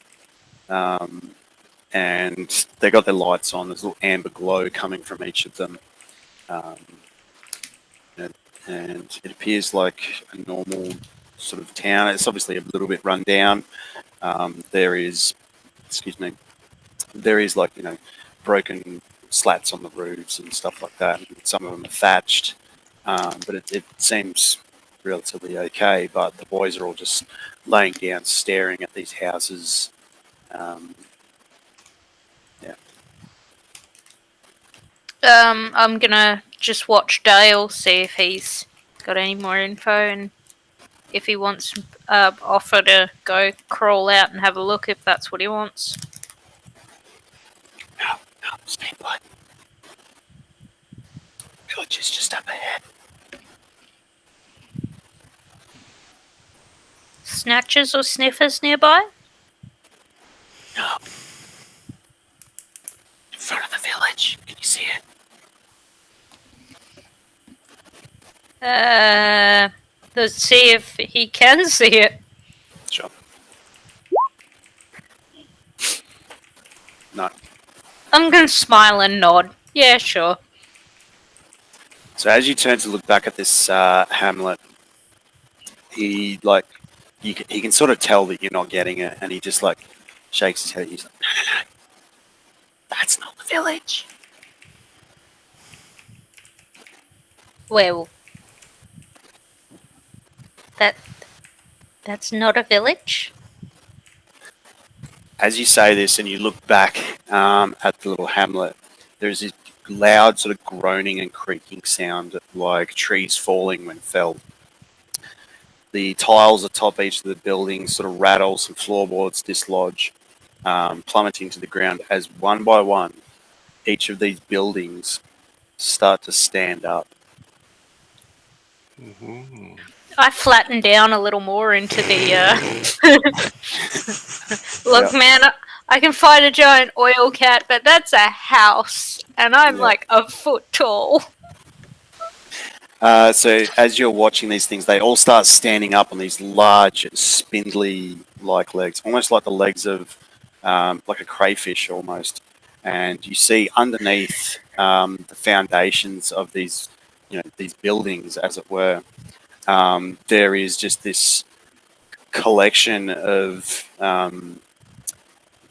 and they got their lights on. There's a little amber glow coming from each of them, and it appears like a normal sort of town. It's obviously a little bit run down. There is like broken slats on the roofs and stuff like that. Some of them are thatched, but it seems relatively okay. But the boys are all just laying down, staring at these houses. I'm gonna just watch Dale, see if he's got any more info, and if he wants, offer to go crawl out and have a look if that's what he wants. No, Speedblood. Village is just up ahead. Snatchers or sniffers nearby? No. In front of the village. Can you see it? Let's see if he can see it. Sure. No. I'm gonna smile and nod. Yeah, sure. So as you turn to look back at this hamlet, he can sort of tell that you're not getting it, and he just like shakes his head. He's like, no, that's not the village. Well, that that's not a village. As you say this and you look back at the little hamlet, there's this loud sort of groaning and creaking sound like trees falling when felled. The tiles atop each of the buildings sort of rattle, some floorboards dislodge, plummeting to the ground as one by one each of these buildings start to stand up. Mhm. I flatten down a little more into the. Look, Yep. man, I can fight a giant oil cat, but that's a house, and I'm Yeah. like a foot tall. So as you're watching these things, they all start standing up on these large, spindly-like legs, almost like the legs of like a crayfish, almost. And you see underneath the foundations of these, these buildings, as it were, there is just this collection of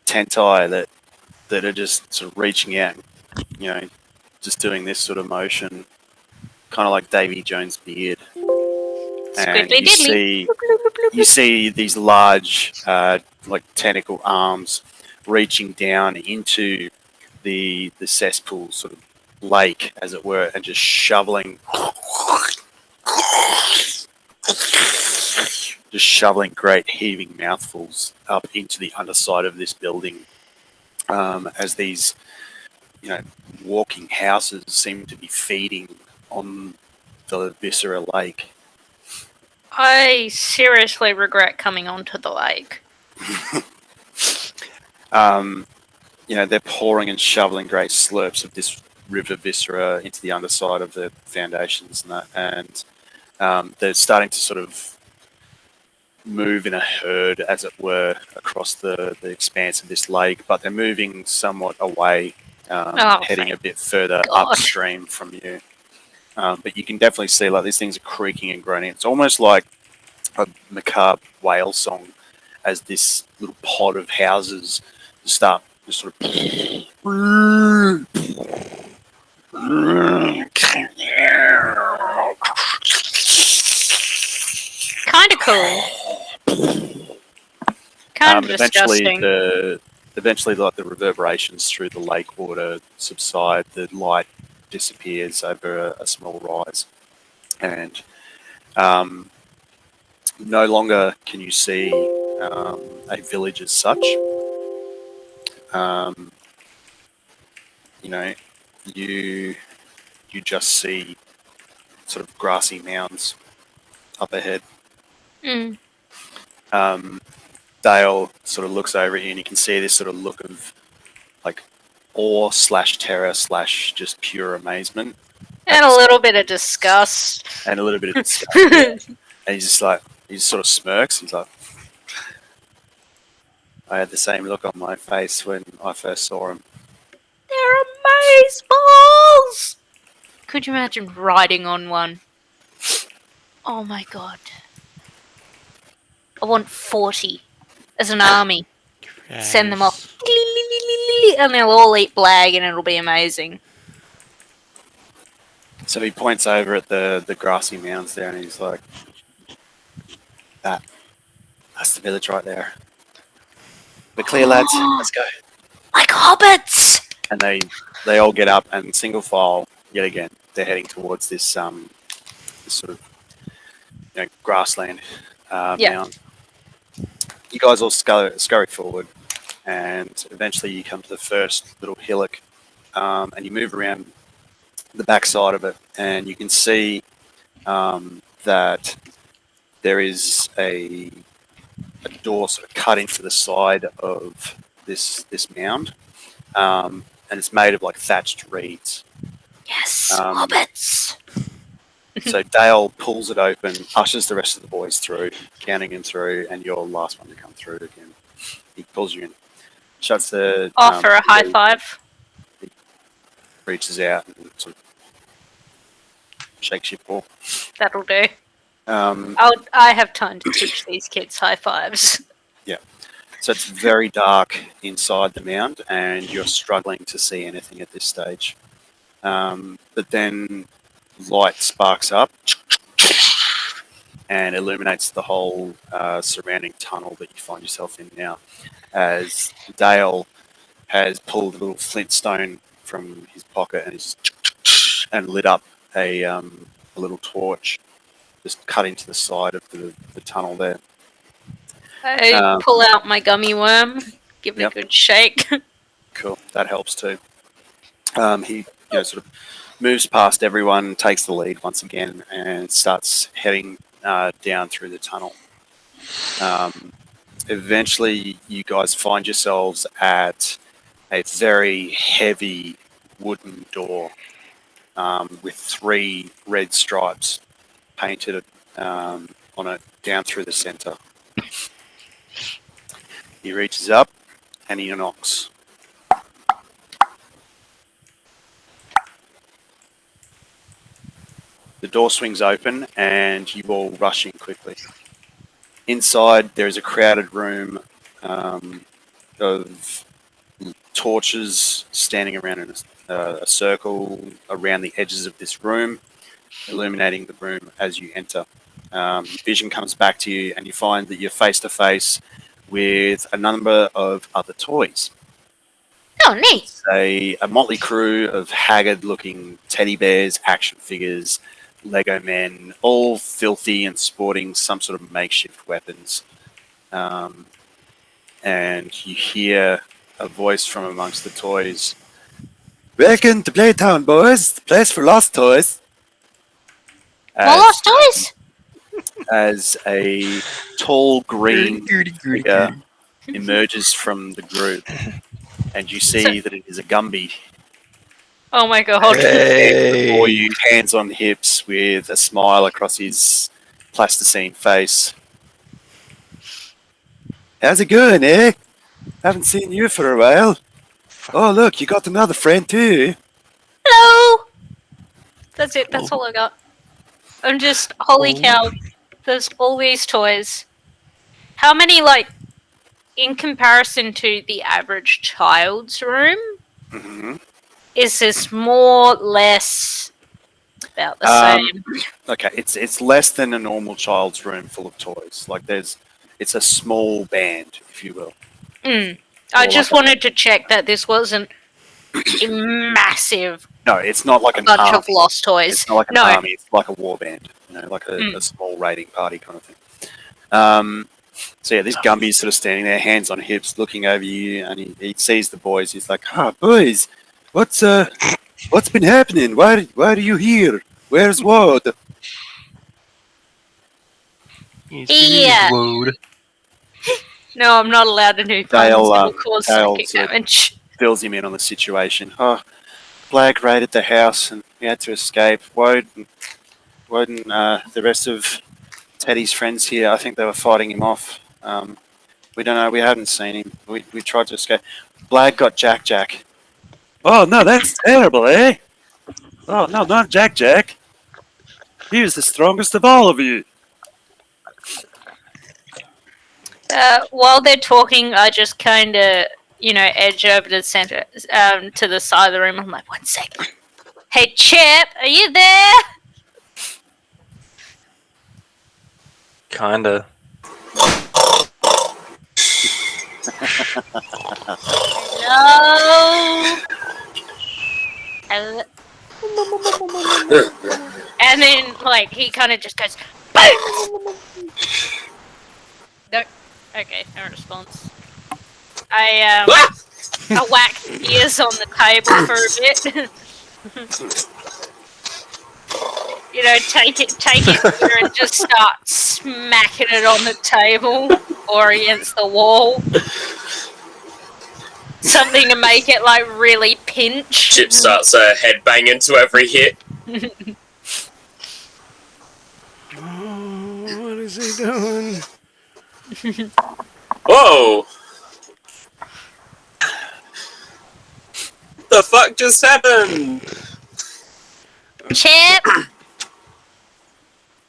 tentai that are just sort of reaching out, just doing this sort of motion, kind of like Davy Jones' beard. And Squiddly you see these large, like tentacle arms reaching down into the cesspool sort of lake, as it were, and just shoveling great heaving mouthfuls up into the underside of this building, as these, walking houses seem to be feeding on the viscera lake. I seriously regret coming onto the lake. They're pouring and shoveling great slurps of this river viscera into the underside of the foundations and that, and they're starting to sort of move in a herd, as it were, across the expanse of this lake, but they're moving somewhat away, heading a bit further God. upstream from you. But you can definitely see like these things are creaking and groaning. It's almost like a macabre whale song as this little pod of houses start just sort of Kind of cool. Kind of disgusting. Eventually, like the reverberations through the lake water subside, the light disappears over a small rise, and no longer can you see a village as such. You just see sort of grassy mounds up ahead. Mm. Dale sort of looks over here and you can see this sort of look of like awe / terror / just pure amazement. And a little bit of disgust. And a little bit of disgust. Yeah. And he's just like, he sort of smirks. He's like, I had the same look on my face when I first saw him. They're amazeballs! Could you imagine riding on one? Oh my god. I want 40 as an army. Send them off. And they'll all eat blag and it'll be amazing. So he points over at the grassy mounds there and he's like, that's the village right there. We're clear, lads. Let's go. Like hobbits! And they all get up and single file yet again. They're heading towards this this sort of grassland mound. You guys all scurry forward, and eventually you come to the first little hillock, and you move around the back side of it, and you can see that there is a door sort of cut into the side of this mound, and it's made of like thatched reeds. Yes, hobbits! So Dale pulls it open, ushers the rest of the boys through, counting them through, and you're the last one to come through again. He pulls you in, shuts the... Offer a high five. He reaches out and sort of shakes your paw. That'll do. I have time to teach these kids high fives. Yeah. So it's very dark inside the mound, and you're struggling to see anything at this stage. But then light sparks up and illuminates the whole surrounding tunnel that you find yourself in now. As Dale has pulled a little flintstone from his pocket and lit up a little torch, just cut into the side of the tunnel there. I pull out my gummy worm, give it Yep. a good shake. Cool, that helps too. He sort of moves past everyone, takes the lead once again, and starts heading down through the tunnel. Eventually, you guys find yourselves at a very heavy wooden door with 3 red stripes painted on it down through the center. He reaches up and he knocks. The door swings open and you all rush in quickly. Inside, there is a crowded room of torches standing around in a circle around the edges of this room, illuminating the room as you enter. Vision comes back to you and you find that you're face to face with a number of other toys. Oh, neat. A motley crew of haggard-looking teddy bears, action figures, Lego men, all filthy and sporting some sort of makeshift weapons. And you hear a voice from amongst the toys. Welcome to Playtown, boys. The place for lost toys. More lost toys? As a tall green figure emerges from the group, and you see that it is a Gumby. Oh my god. Before you, hands on hips, with a smile across his plasticine face. How's it going, eh? Haven't seen you for a while. Oh, look, you got another friend too. Hello! That's it, that's all I got. I'm just, holy cow, there's all these toys. How many, like, in comparison to the average child's room, is this more, less, about the same? Okay, it's less than a normal child's room full of toys. Like it's a small band, if you will. I just wanted to check that this wasn't a massive No, it's not like an bunch army. of lost toys. It's not like an army. It's like a war band. Like a small raiding party kind of thing. So yeah, this Gumby's sort of standing there, hands on hips, looking over you, and he sees the boys. He's like, boys, what's been happening? Why are you here? Where's Ward?" Yeah. No, I'm not allowed to do puns. It'll cause psychic damage. Fills him in on the situation. Blag raided the house and we had to escape. Woden, the rest of Teddy's friends here, I think they were fighting him off. We don't know. We haven't seen him. We tried to escape. Blag got Jack. Oh, no, that's terrible, eh? Oh, no, not Jack. He was the strongest of all of you. While they're talking, I just kind of, edge over to the center, to the side of the room. I'm like, 1 second. Hey, Chip, are you there? Kinda. Hello? And then, he kind of just goes, boom! No, okay, no response. I whack ears on the table for a bit. Take it here and just start smacking it on the table or against the wall. Something to make it, really pinch. Chip starts headbanging to every hit. Oh, what is he doing? Whoa! The fuck just happened? Chip!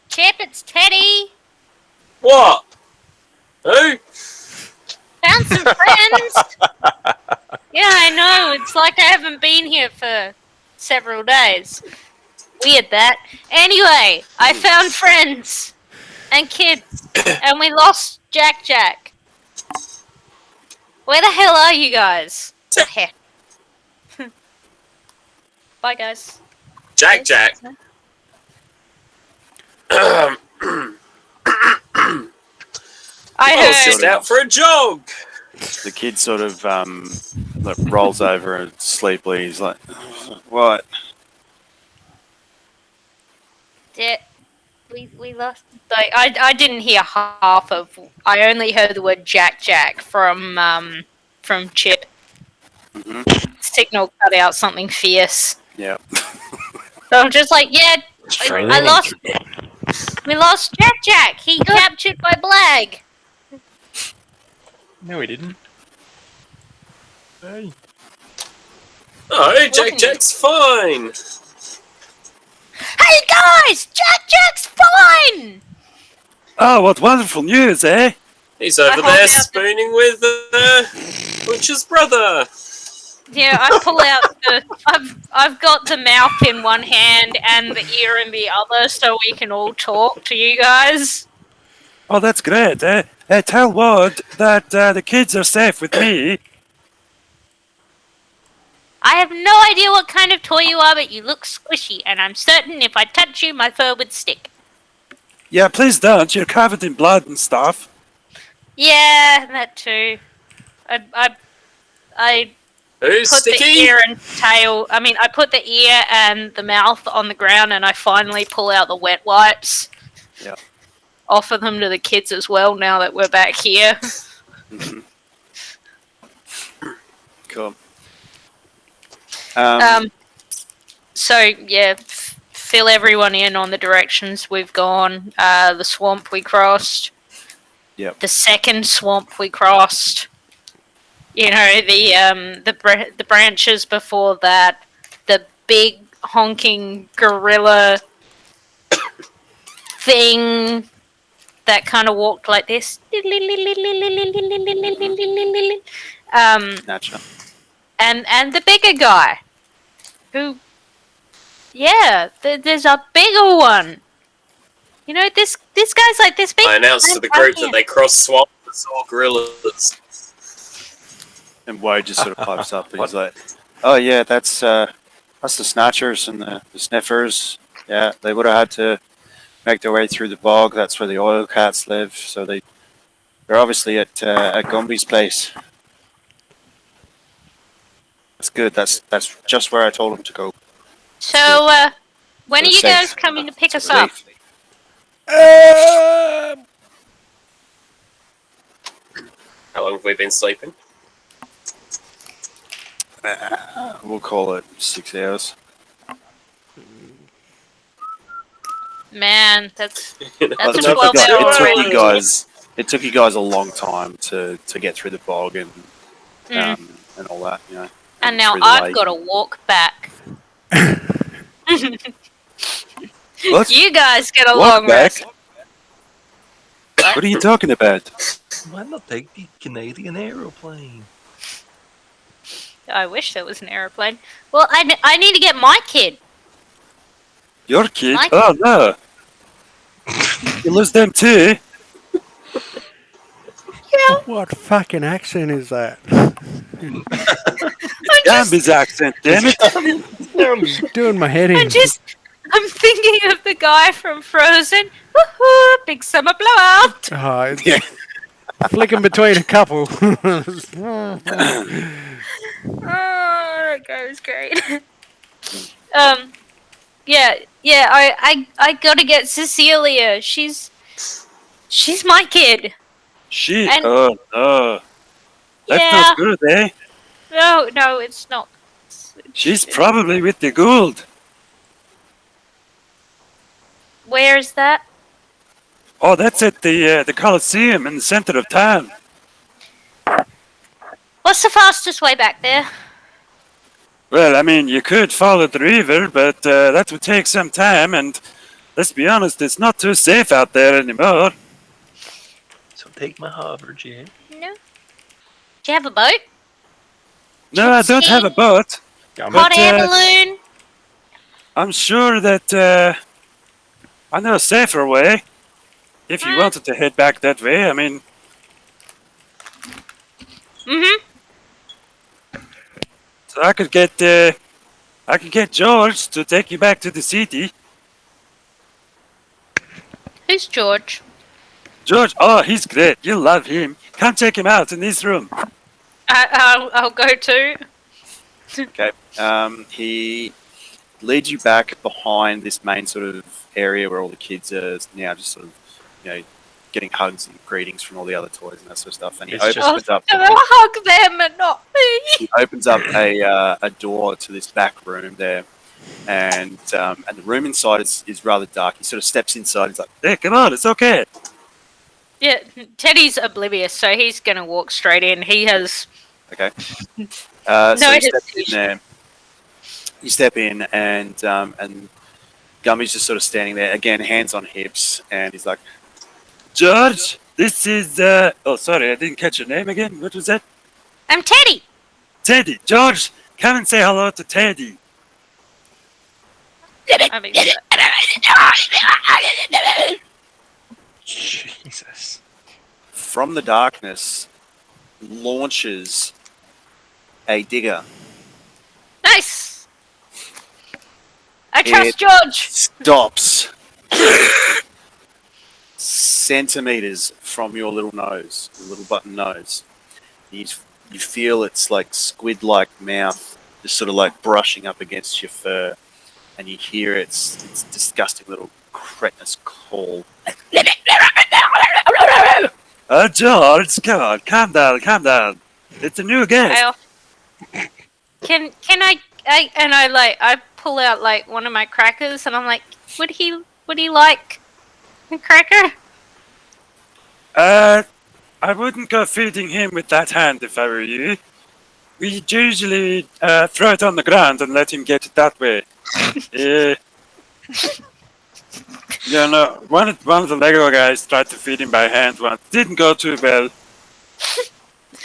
Chip, it's Teddy! What? Who? Found some friends! Yeah, I know. It's like I haven't been here for several days. Weird that. Anyway, I found friends and kids, and we lost Jack Jack. Where the hell are you guys? The heck. Bye, guys. Jack Jack. I I was just heard. out for a jog. The kid sort of like rolls over and sleepily. He's like, "What?" Yeah, we lost. Like I didn't hear half of. I only heard the word Jack Jack from Chip. hmm Signal cut out something fierce. Yeah. So I'm just like, yeah, I lost. We lost Jack Jack. He captured by Blag. No, we didn't. Hey. Oh, Jack Jack's fine. Hey guys, Jack Jack's fine. Oh, what wonderful news, eh? He's over I there hold out spooning with Butcher's brother. Yeah, I pull out the. I've got the mouth in one hand and the ear in the other, so we can all talk to you guys. Oh, that's great. Tell Ward that the kids are safe with me. I have no idea what kind of toy you are, but you look squishy, and I'm certain if I touch you, my fur would stick. Yeah, please don't. You're covered in blood and stuff. Yeah, that too. I Who's put sticky? the ear and tail. I mean, I put the ear and the mouth on the ground, and I finally pull out the wet wipes. Yeah. Offer them to the kids as well. Now that we're back here. Cool. So yeah, fill everyone in on the directions we've gone. The swamp we crossed. Yep. The second swamp we crossed. You know, the branches before that. The big honking gorilla thing that kind of walked like this. Gotcha. And the bigger guy, who, yeah, there's a bigger one. You know, this guy's like this big. I announced to the group that they crossed swamp and saw gorillas. And Wade just sort of pipes up and he's like, "Oh yeah, that's the snatchers and the sniffers. Yeah, they would have had to make their way through the bog. That's where the oil cats live. So they're obviously at Gumby's place. That's good. That's just where I told them to go. So, when are you Safe. guys coming to pick It's us up? relief. How long have we been sleeping? We'll call it 6 hours. Man, that's Well, a it took 12-hour you guys. It took you guys a long time to get through the bog and all that, you know. And now through the I've lake. got to walk back. What? You guys get a Walk long back? rest. What are you talking about? Why not take the Canadian aeroplane? I wish there was an airplane. Well, I need to get my kid. Your kid? My- Oh no! You lose them too. What fucking accent is that? Gamb's accent, damn it! Doing my head in. I'm thinking of the guy from Frozen. Woohoo! Big summer blowout. Oh, it's flicking between a couple. Oh, that guy was great. Yeah. I gotta get Cecilia. She's my kid. She? And- Oh no! That's Yeah. not good, eh? No, it's not. She's probably with the Gould. Where is that? Oh, that's at the Coliseum in the center of town. What's the fastest way back there? Well, I mean, you could follow the river, but that would take some time, and let's be honest, it's not too safe out there anymore. So take my hover jet. No. Do you have a boat? No, I don't have a boat. Hot air uh, balloon? I'm sure that I know a safer way. If you wanted to head back that way, I mean, Mm-hmm. so I could get George to take you back to the city. Who's George? George, oh, he's great. You'll love him. Come check him out in this room. I'll go too. Okay. He leads you back behind this main sort of area where all the kids are now just sort of, getting hugs and greetings from all the other toys and that sort of stuff. And he It's opens up. Hug them and not me. He opens up a door to this back room there, and the room inside is rather dark. He sort of steps inside. He's like, Hey, come on, it's okay. Yeah, Teddy's oblivious, so he's gonna walk straight in. He has okay. no So you step in hesitation. there. You step in, and Gummy's just sort of standing there again, hands on hips, and he's like, George, this is oh, sorry, I didn't catch your name again. What was that? I'm Teddy. Teddy. George, come and say hello to Teddy. I mean, Jesus. from the darkness launches a digger. nice. I It- trust George. Stops centimeters from your little nose, your little button nose. You feel its like squid-like mouth just sort of like brushing up against your fur, and you hear its disgusting little cretinous call. George, come on, calm down, calm down. It's a new guest. Can I pull out like one of my crackers and I'm like, would he like a cracker? I wouldn't go feeding him with that hand if I were you. We usually throw it on the ground and let him get it that way. One of the Lego guys tried to feed him by hand once. Didn't go too well.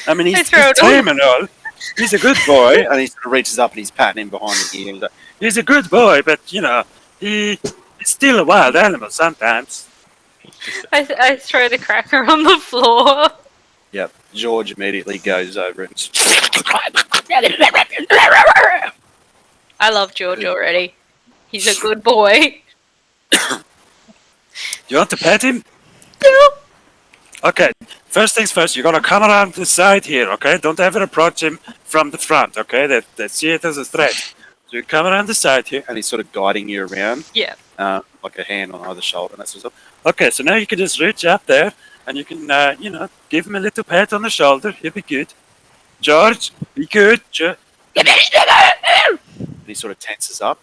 I mean, he's throw it Tame and all. He's a good boy, and he sort of reaches up and he's patting him behind the ear. He's like, He's a good boy, but he's still a wild animal sometimes. I throw the cracker on the floor. yep. George immediately goes over and I love George already. He's a good boy. You want to pet him? No. Okay. First things first, you're gonna come around the side here, okay? Don't ever approach him from the front, okay? They see it as a threat. So you come around the side here. and he's sort of guiding you around, Yeah. like a hand on either shoulder and that sort of stuff. Okay, so now you can just reach up there and you can, give him a little pat on the shoulder. He'll be good. George, be good. And he sort of tenses up.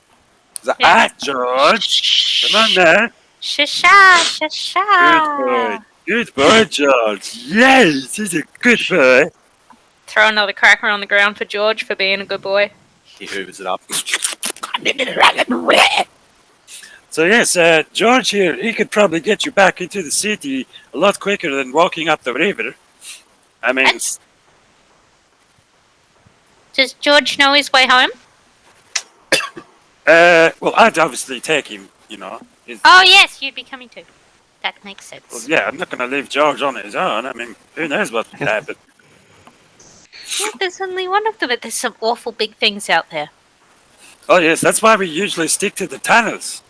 He's like, Yeah. George. Come on now. Shasha, Good shasha. boy. Good boy, George. Yes, he's a good boy. Throw another cracker on the ground for George for being a good boy. he hoovers it up. So yes, George here, he could probably get you back into the city a lot quicker than walking up the river. I mean, Does George know his way home? well, I'd obviously take him, Oh yes, you'd be coming too. That makes sense. Well, yeah, I'm not going to leave George on his own. I mean, who knows what could happen. Yeah, there's only one of them, but there's some awful big things out there. Oh yes, that's why we usually stick to the tunnels.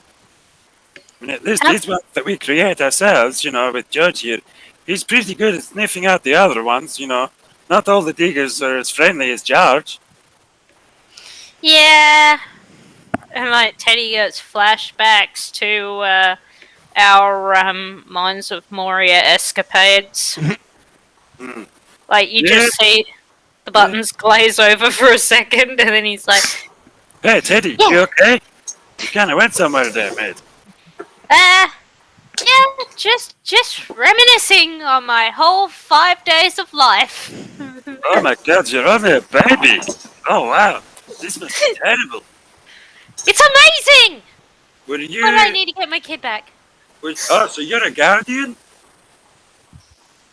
I mean, at least these ones that we create ourselves, with George here, he's pretty good at sniffing out the other ones, Not all the diggers are as friendly as George. Yeah. And like Teddy gets flashbacks to our Mines of Moria escapades. Like you just see the buttons glaze over for a second, and then he's like, Hey, Teddy, you okay? You kind of went somewhere there, mate. yeah, just reminiscing on my whole 5 days of life. Oh my God, you're only a baby. Oh wow, this must be terrible. It's amazing! Were you? But I need to get my kid back. So you're a guardian?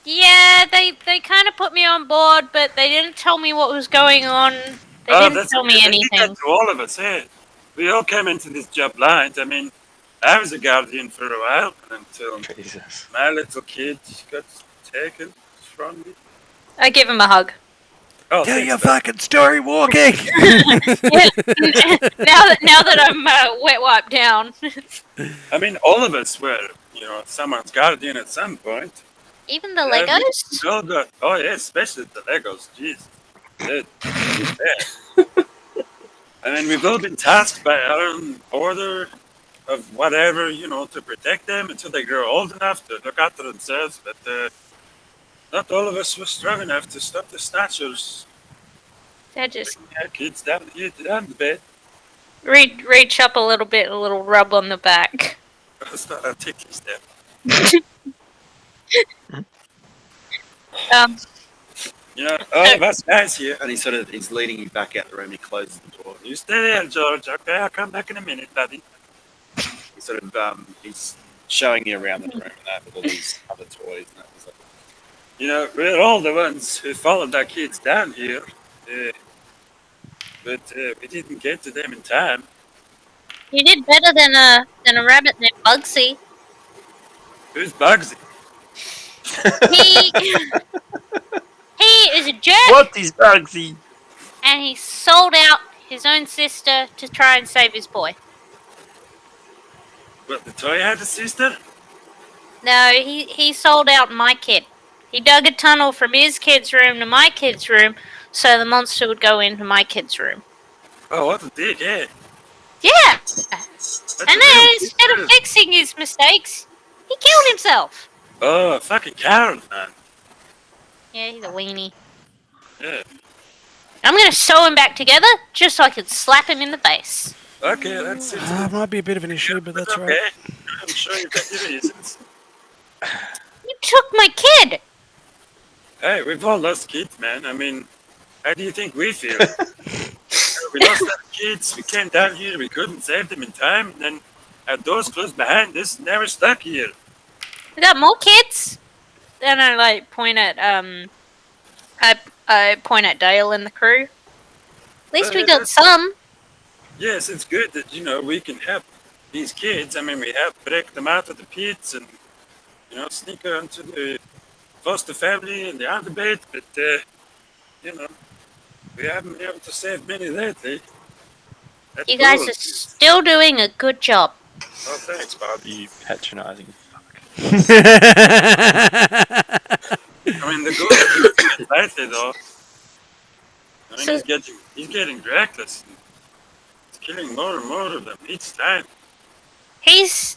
Yeah, they kind of put me on board, but they didn't tell me what was going on. They didn't tell me They did that anything. to all of us, eh? we all came into this job blind. I mean, I was a guardian for a while until Jesus. my little kid got taken from me. I give him a hug. Oh, Tell thanks, your bud. fucking story walking. Yeah, now that I'm wet wiped down. I mean, all of us were, someone's guardian at some point. Even the Yeah, Legos? we all got. Oh yeah, especially the Legos. Jeez, yeah. I mean, we've all been tasked by our own order of whatever, to protect them until they grow old enough to look after themselves. But not all of us were strong enough to stop the snatchers. I just Our kids down here to down the bed. reach up a little bit, a little rub on the back. It's not a tickly step. Um, All of us guys here. And he's leading you back out the room. He closes the door. You stay there, George. Okay, I'll come back in a minute, buddy. He's showing you around the room and that with all these other toys. And that. He's like, We're all the ones who followed our kids down here. But we didn't get to them in time. you did better than a rabbit named Bugsy. Who's Bugsy? He he is a jerk, What is Bugsy? and he sold out his own sister to try and save his boy. What, the toy had a sister? No, he sold out my kid. He dug a tunnel from his kid's room to my kid's room, so the monster would go into my kid's room. Oh, what a dick, yeah. Yeah, That's and a then real instead of dick. fixing his mistakes, he killed himself. Oh, fucking coward, man. Yeah, he's a weenie. Yeah. I'm gonna sew him back together just so I can slap him in the face. Okay, that's it. Might be a bit of an issue, but that's okay. right. I'm sure you've got your reasons. You took my kid. Hey, we've all lost kids, man. I mean, how do you think we feel? We lost our kids, we came down here, we couldn't save them in time, and then our doors closed behind us, and now we're stuck here. We got more kids. Then I point at I point at Dale and the crew. At least we got some. Yes, it's good that, we can help these kids. I mean, we help break them out of the pits and, sneak onto the foster family and the Underbed, but, we haven't been able to save many lately. That's You guys cool. are still doing a good job. Oh, thanks, Bob. You patronizing. I mean, the goal is lately, though. I mean, So- he's getting reckless. He's killing more and more of them each time. He's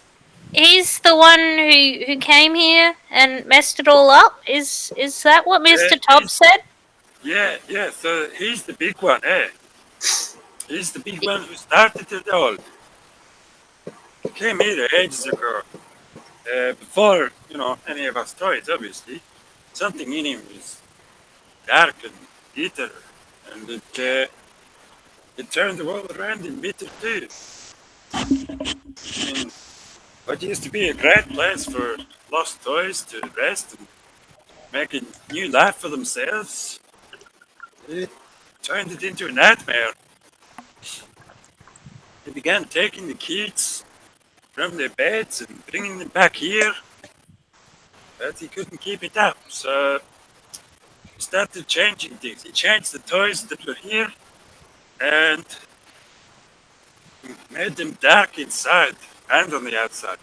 the one who came here and messed it all up. Is that what Mr. Tubbs said? Yeah, so he's the big one, eh? He's the big one who started it all. He came here ages ago. Before, any of us toys, obviously. Something in him was dark and bitter. And it turned the world around him bitter too. I mean, what used to be a great place for lost toys to rest and make a new life for themselves, it turned it into a nightmare. He began taking the kids from their beds and bringing them back here, but he couldn't keep it up, so he started changing things. He changed the toys that were here and made them dark inside and on the outside,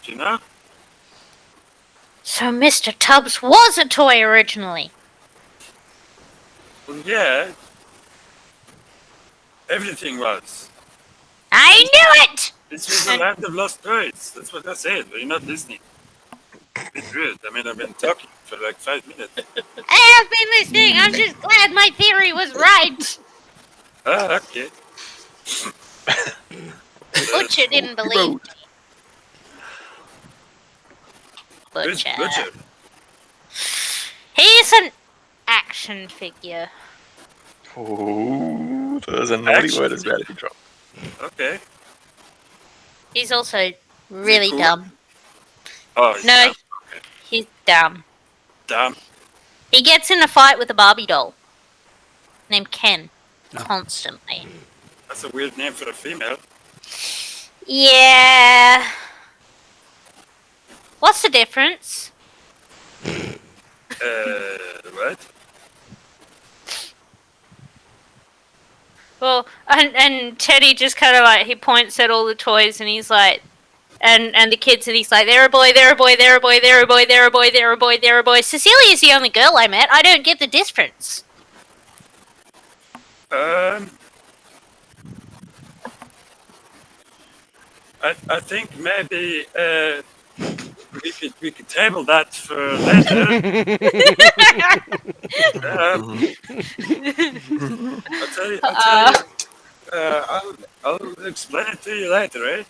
So Mr. Tubbs was a toy originally. Well, yeah, everything was. I knew it. This was the land of lost toys. That's what I said, but you're not listening. It's rude. I mean, I've been talking for like 5 minutes. I have been listening. I'm just glad my theory was right. Ah, okay. Butcher didn't believe me. Who's Butcher. Butcher? He's an action figure. Ooh, there's a naughty Action word that's about to be dropped. Okay. He's also really cool? dumb. Oh, he's No, dumb. he's dumb. Dumb. He gets in a fight with a Barbie doll named Ken constantly. That's a weird name for a female. Yeah. What's the difference? What? Well, and Teddy just kind of like he points at all the toys and he's like, and the kids and he's like, they're a boy, they're a boy, they're a boy, they're a boy, they're a boy, they're a boy, they're a boy. Cecilia's the only girl I met. I don't get the difference. I think maybe we could table that for later. I'll tell you. I'll explain it to you later, eh?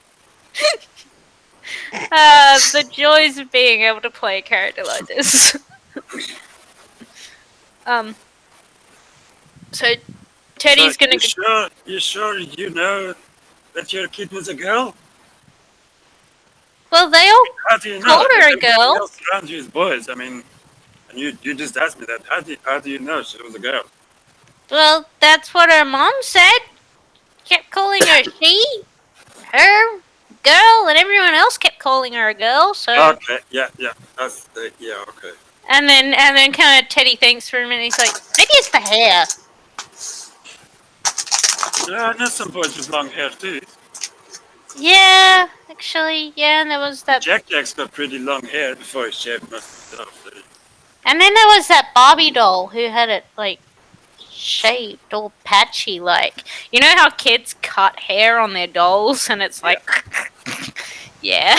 The joys of being able to play a character like this. So Teddy's So, gonna. you sure you know that your kid was a girl? Well, they all How do you know? called her a Everybody girl. else around you is boys. I mean, and you just asked me that. How do you know she was a girl? Well, that's what her mom said. Kept calling her she, her, girl, and everyone else kept calling her a girl. So. Okay, yeah, that's yeah, okay. And then kind of Teddy thinks for a minute. He's like, maybe it's the hair. Yeah, I know some boys with long hair too. Yeah, actually, yeah. And there was that. Jack's got pretty long hair before he shaved most of it off. And then there was that Barbie doll who had it like shaped, all patchy. Like, you know how kids cut hair on their dolls, and it's like, yeah.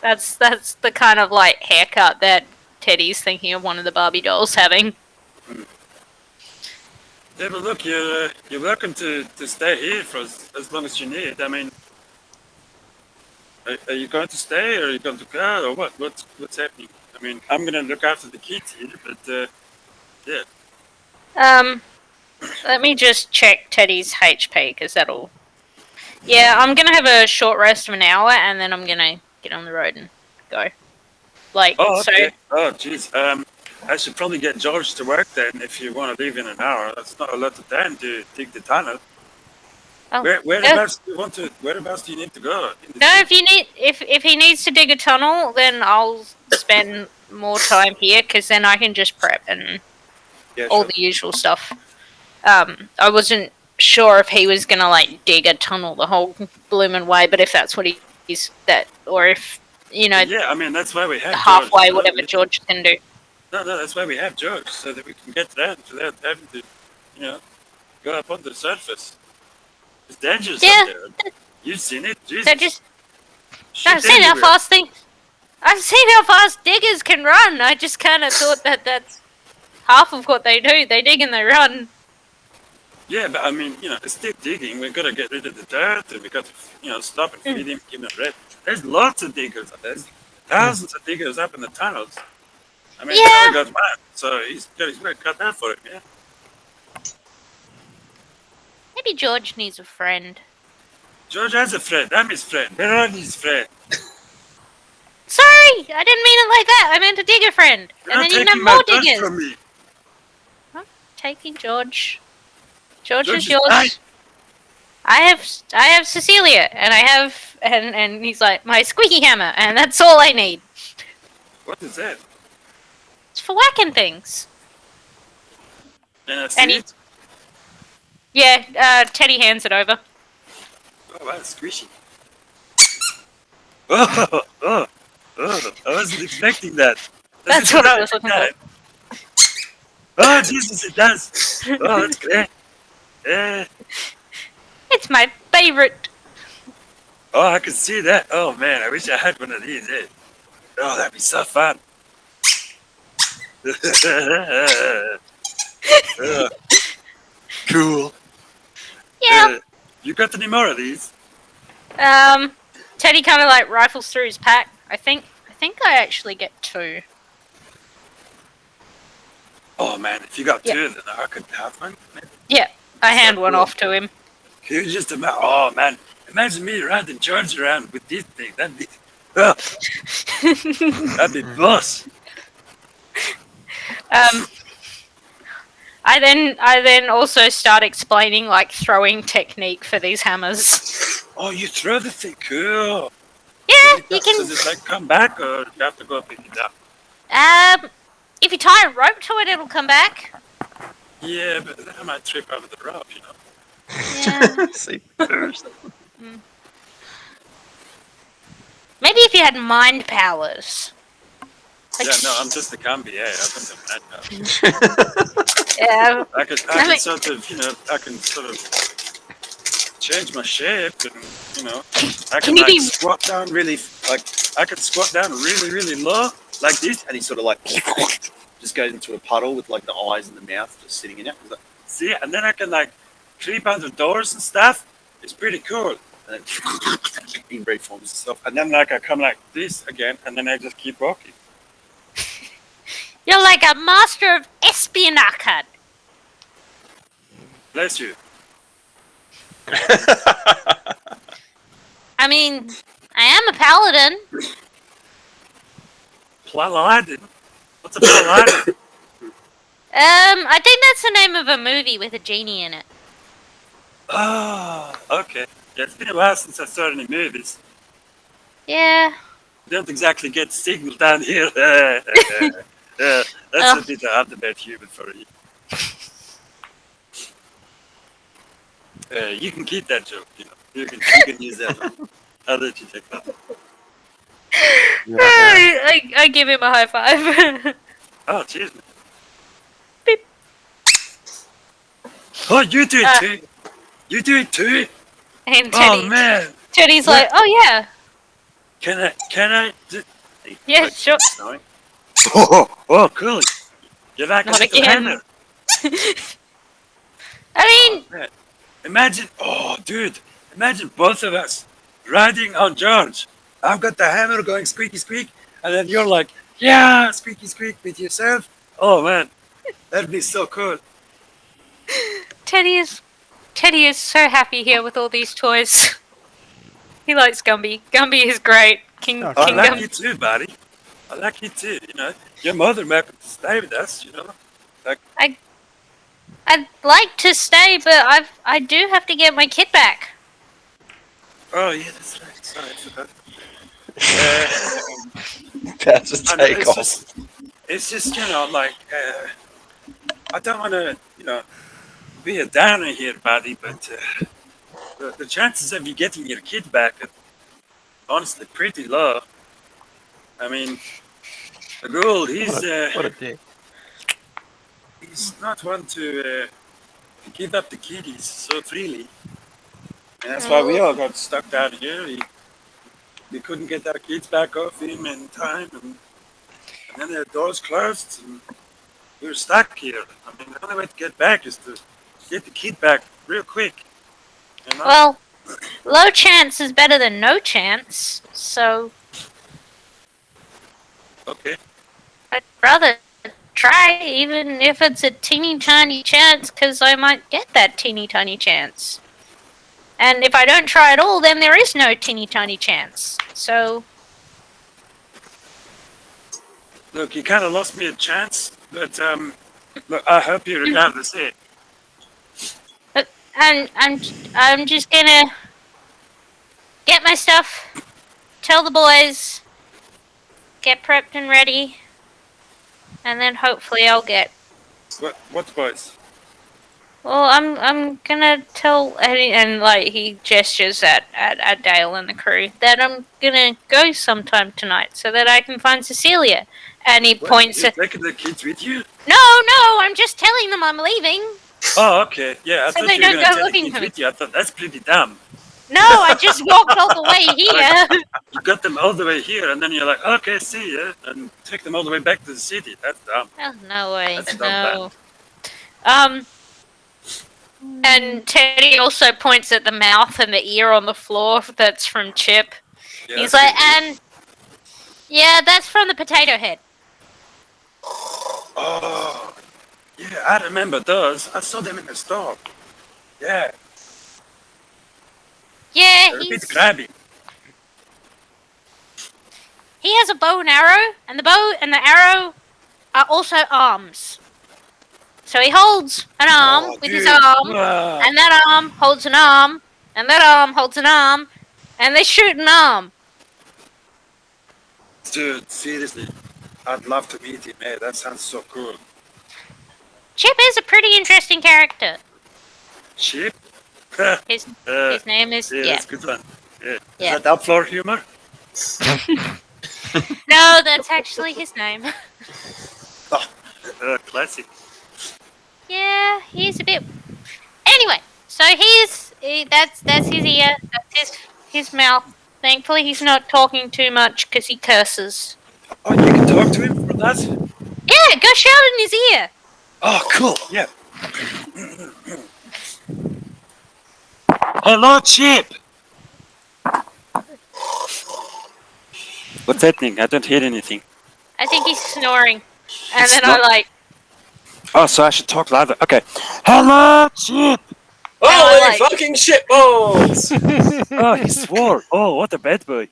That's the kind of like haircut that Teddy's thinking of one of the Barbie dolls having. Yeah, but look, you're welcome to stay here for as long as you need. I mean, are you going to stay, or are you going to go, or what? What's happening? I mean, I'm gonna look after the kids here, but yeah. Let me just check Teddy's HP because that'll. Yeah, I'm gonna have a short rest of an hour, and then I'm gonna get on the road and go. Like, Oh, okay. so. Oh, jeez. I should probably get George to work then if you want to leave in an hour. That's not a lot of time to dig the tunnel. Oh, Whereabouts do you want to? Whereabouts do you need to go? no, if he needs to dig a tunnel, then I'll spend more time here because then I can just prep and Yeah, all sure. the usual stuff. I wasn't sure if he was gonna like dig a tunnel the whole blooming way, but if that's what he's that, or if Yeah, I mean that's why we have halfway, George. whatever George can do. No, that's why we have George, so that we can get around without having to, go up on the surface. It's dangerous Yeah, up there. You've seen it, Jesus. They're just. Shit I've seen how everywhere. fast I've seen how fast diggers can run. I just kind of thought that that's half of what they do. They dig and they run. Yeah, but I mean, it's still digging. We've got to get rid of the dirt, and we've got to, stop and feed him, give him a rest. There's lots of diggers. There's thousands of diggers up in the tunnels. I mean, Yeah. the guy got mad, so he's got his work cut out for him, yeah. Maybe George needs a friend. George has a friend. I'm his friend. We're all his friend. Sorry, I didn't mean it like that. I meant a digger friend. You're And not then you can taking have more my dirt diggers. from me. Taking George. George George is is yours. mine. I have Cecilia, and I have and he's like my squeaky hammer, and that's all I need. What is that? It's for whacking things. And I see And he- it. Yeah, Teddy hands it over. Oh, wow, it's squishy. Oh, I wasn't expecting that. Does That's it what I turn was out looking like that? Oh, Jesus, it does. Oh, that's great. Yeah. It's my favorite. Oh, I can see that. Oh, man, I wish I had one of these. Eh? Oh, that'd be so fun. Cool. Yeah. You got any more of these? Teddy kind of like rifles through his pack. I think I actually get 2. Oh, man, if you got Yeah. 2, then I could have one. Man. Yeah, I hand So one cool. off to him. You just about, oh, man, imagine me riding George around with this thing. That'd be, oh, that'd be boss. I then also start explaining like throwing technique for these hammers. Oh, you throw the thing. Cool. Yeah, you Does can. it like come back, or you have to go pick it up? If you tie a rope to it, it'll come back. Yeah, but then I might trip over the rope, you know. Yeah. See first. Maybe if you had mind powers. Like, Yeah, no, I'm just a combi. Yeah, I don't have that. yeah. I I mean- can sort of, I can sort of change my shape, and I Can can you like be- squat down really, I can squat down really, really low, like this. And he sort of like just goes into a puddle with like the eyes and the mouth just sitting in it. He's like, See, and then I can like creep under doors and stuff. It's pretty cool. and then he reforms himself. And then like I come like this again, and then I just keep walking. You're like a master of espionage. Bless you. I mean, I am a paladin. Paladin. What's a paladin? I think that's the name of a movie with a genie in it. Oh, okay. Yeah, it's been a while since I saw any movies. Yeah. Don't exactly get signal down here. That's a bit of Underbed human for you. You can keep that joke, You can use that one. I'll let you take that. I give him a high five. Oh, cheers, man. Beep. Oh, you do it too. You do it too. And Oh man. Teddy's like, oh yeah. Can I? Yeah, sure. Oh, cool. You're like Not a little again. hammer. I mean, Man. Imagine, dude, imagine both of us riding on George. I've got the hammer going squeaky squeak, and then you're like, yeah, squeaky squeak with yourself. Oh man, that'd be so cool. Teddy is so happy here with all these toys. He likes Gumby. Gumby is great. King I King like Gumby. you too, buddy. I like you too. Your mother might stay with us. I'd like to stay, but I do have to get my kid back. Oh yeah, that's right. Sorry, I forgot. That's a I know, take off. it's just I don't want to be a downer here, buddy, but the chances of you getting your kid back are honestly pretty low. I mean, the girl, What a dick. he's not one to give up the kiddies so freely. And that's why we all got stuck down here. We couldn't get our kids back off him in time, and then the doors closed, and we were stuck here. I mean, the only way to get back is to get the kid back real quick. Well, low chance is better than no chance, so Okay. I'd rather try, even if it's a teeny tiny chance, because I might get that teeny tiny chance. And if I don't try at all, then there is no teeny tiny chance. So, Look, you kind of lost me a chance, but look, I hope you regardless it. and I'm just gonna get my stuff, tell the boys, get prepped and ready, and then hopefully I'll get. What boys? Well, I'm gonna tell Eddie, and like he gestures at Dale and the crew, that I'm gonna go sometime tonight so that I can find Cecilia. And he points You're at. taking the kids with you? No, I'm just telling them I'm leaving. Oh, okay. Yeah, I So thought they you were don't going to go take the looking kids for me. with you. I thought that's pretty dumb. No, I just walked all the way here. You got them all the way here, and then you're like, okay, see ya, and take them all the way back to the city. That's dumb. Oh, no way. That's No. dumb. And Teddy also points at the mouth and the ear on the floor that's from Chip. Yeah, He's that's like, pretty and yeah, that's from the Potato Head. Oh, yeah, I remember those. I saw them in the store. Yeah, Yeah, they're a bit crabby. he has a bow and arrow, and the bow and the arrow are also arms. So he holds an arm with his arm, Wow. and that arm holds an arm, and that arm holds an arm, and they shoot an arm. Dude, seriously, I'd love to meet him, man. That sounds so cool. Chip is a pretty interesting character. Chip? His Uh, his name is yeah, yeah. that's a good one. Yeah. Yeah. Is that up floor humor? No, that's actually his name. Classic. Yeah, he's a bit. Anyway, so that's his ear. That's his mouth. Thankfully, he's not talking too much because he curses. Oh, you can talk to him for that? Yeah, go shout in his ear. Oh, cool. Yeah. Hello, Chip. What's happening? I don't hear anything. I think he's snoring, and He's then I like. Oh, so I should talk louder. Okay. Hello, Chip. Holy like- fucking shitballs! Oh, he swore. Oh, what a bad boy.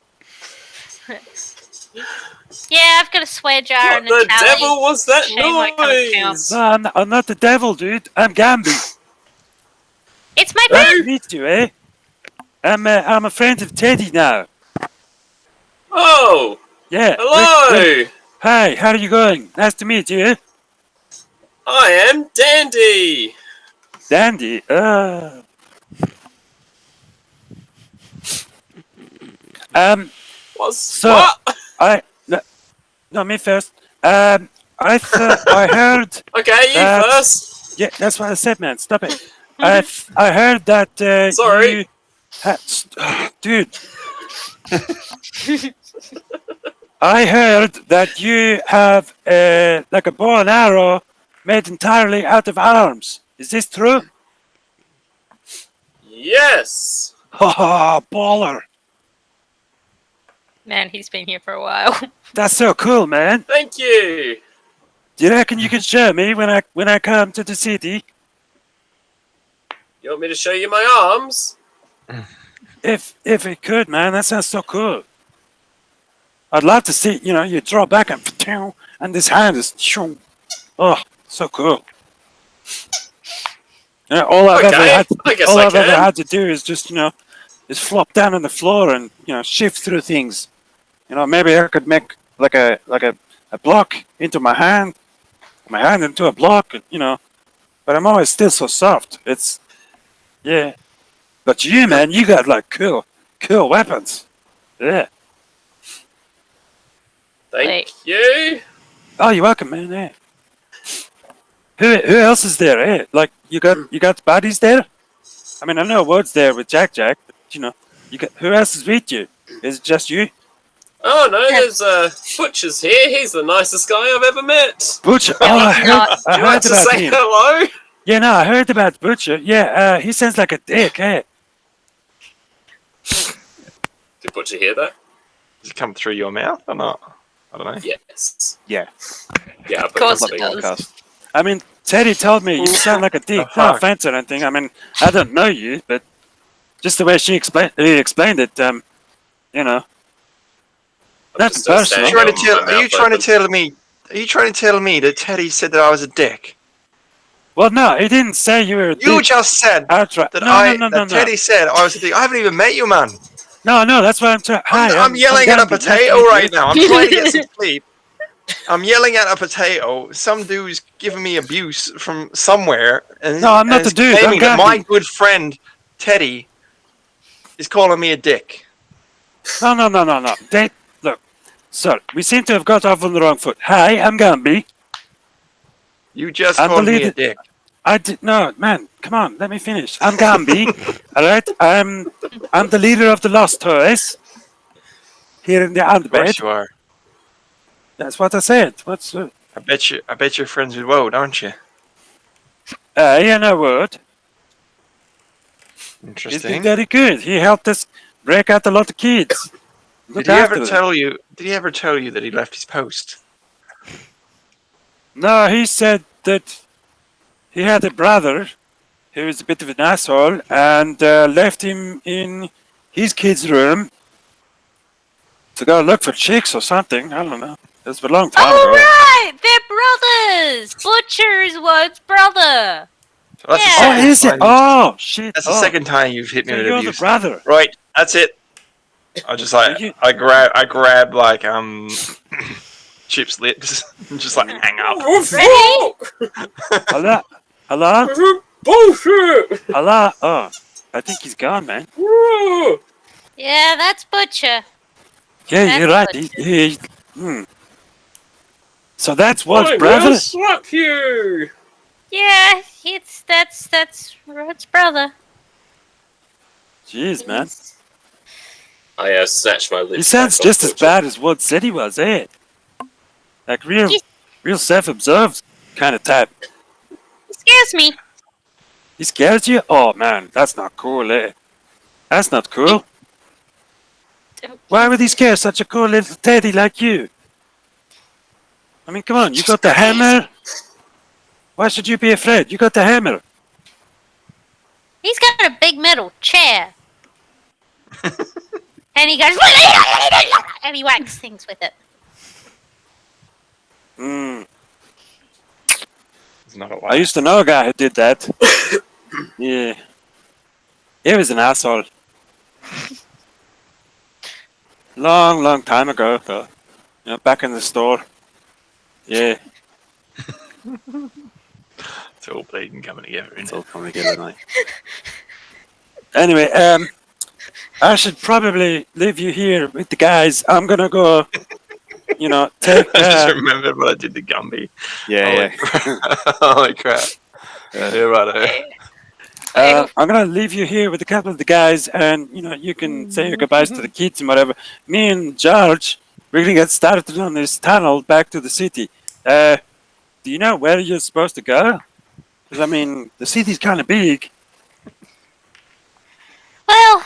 Yeah, I've got a swear jar What and the a tally. devil was that Shame I can't count. noise? No, I'm not the devil, dude. I'm Gambi. It's my Nice friend. to meet you, eh? I'm a friend of Teddy now. Oh, Yeah. hello! Hi, how are you going? Nice to meet you. I am Dandy! Dandy. What's So- what? No, me first. I heard. Okay, you first. Yeah, that's what I said, man. Stop it. I heard that. Sorry. You dude. I heard that you have like a bow and arrow made entirely out of arms. Is this true? Yes. Ha ha, baller. Man, he's been here for a while. That's so cool, man. Thank you. Do you reckon you can show me when I come to the city? You want me to show you my arms? If it could, man, that sounds so cool. I'd love to see, you draw back and this hand is, oh, so cool. Yeah, all I've ever Okay, had, I guess all I I've ever can. had to do is just, is flop down on the floor and shift through things. Maybe I could make like a block into my hand into a block, But I'm always still so soft. It's, yeah. But you, man, you got like cool weapons. Yeah. Thank you. Oh, you're welcome, man. Yeah. Who else is there? Eh? Like you got buddies there. I mean, I know Wood's there with Jack, but you got who else is with you? Is it just you? Oh no, there's Butcher's here. He's the nicest guy I've ever met. Butcher. Oh, I he's not. heard Would you like to about say him. hello? Yeah, no, I heard about Butcher. Yeah, he sounds like a dick. Eh? Did Butcher hear that? Does it come through your mouth or not? I don't know. Yes. Yeah. Yeah, Of course but it Like does. podcast. I mean, Teddy told me you sound like a dick. Oh, No fuck. offense or anything. I mean, I don't know you, but just the way he explained it, I'm Nothing just, personal. standing Are with my you mouth trying to open. tell me? Are you trying to tell me that Teddy said that I was a dick? well, no, he didn't say you were a You dick just said outright. that No. Teddy said I was a dick. I haven't even met you, man. No, that's what I'm trying. Hi, I'm yelling at a Gandhi. Nice to potato meet right you. now. I'm trying to get some sleep. I'm yelling at a potato. Some dude's giving me abuse from somewhere. And, No, I'm not and the is dude, I'm claiming that my Gandhi. good friend Teddy is calling me a dick. No. Look, sir, we seem to have got off on the wrong foot. Hi, I'm Gambi. You just I'm called me a deleted- dick. I did no, man. Come on, let me finish. I'm Gambi. All right, I'm the leader of the Lost Toys here in the Of course Underbed. you are. That's what I said. What's I bet you're friends with Woad, aren't you? yeah, no word. He's been Interesting. very good. He helped us break out a lot of kids. Look Did he after ever them. tell you? Did he ever tell you that he left his post? No, he said that he had a brother who was a bit of an asshole and left him in his kid's room to go look for chicks or something. I don't know. It was a long time Oh ago. right, they're brothers. Butcher is Wode's brother. So that's the Yeah. Oh, second is it? time. Oh, shit. That's the Oh, second time you've hit me so with you're the abuse. brother. Right, that's it. I just like So you- I grab like Chip's lips and just like hang up. Hello? Hello? Bullshit! Hello? Oh, I think he's gone, man. Yeah, that's Butcher. Yeah, you're right. So that's Wolf's brother? slap you! Yeah, that's Rod's brother. Jeez, man. I snatched my lips. He sounds back just off as Butcher. bad as Wod said he was, eh? Like real self-absorbed kind of type. Excuse me. He scares you? Oh man, that's not cool, eh? That's not cool. Why would he scare such a cool little teddy like you? I mean, come on, you got the hammer. Why should you be afraid? You got the hammer. He's got a big metal chair. And he goes and he whacks things with it. Hmm. It's not a I lie. used to know a guy who did that. Yeah. He was an asshole. Long time ago, though. You know, back in the store. Yeah. It's all bleeding coming together. It's all coming together now. Anyway, I should probably leave you here with the guys. I'm gonna go, you know, take. I just remembered what I did to Gumby. Yeah, Holy crap. Yeah, right. I'm gonna leave you here with a couple of the guys, and you know, you can say your goodbyes to the kids and whatever. Me and George, we're gonna get started on this tunnel back to the city. Do you know where you're supposed to go? Because I mean, the city's kind of big. Well,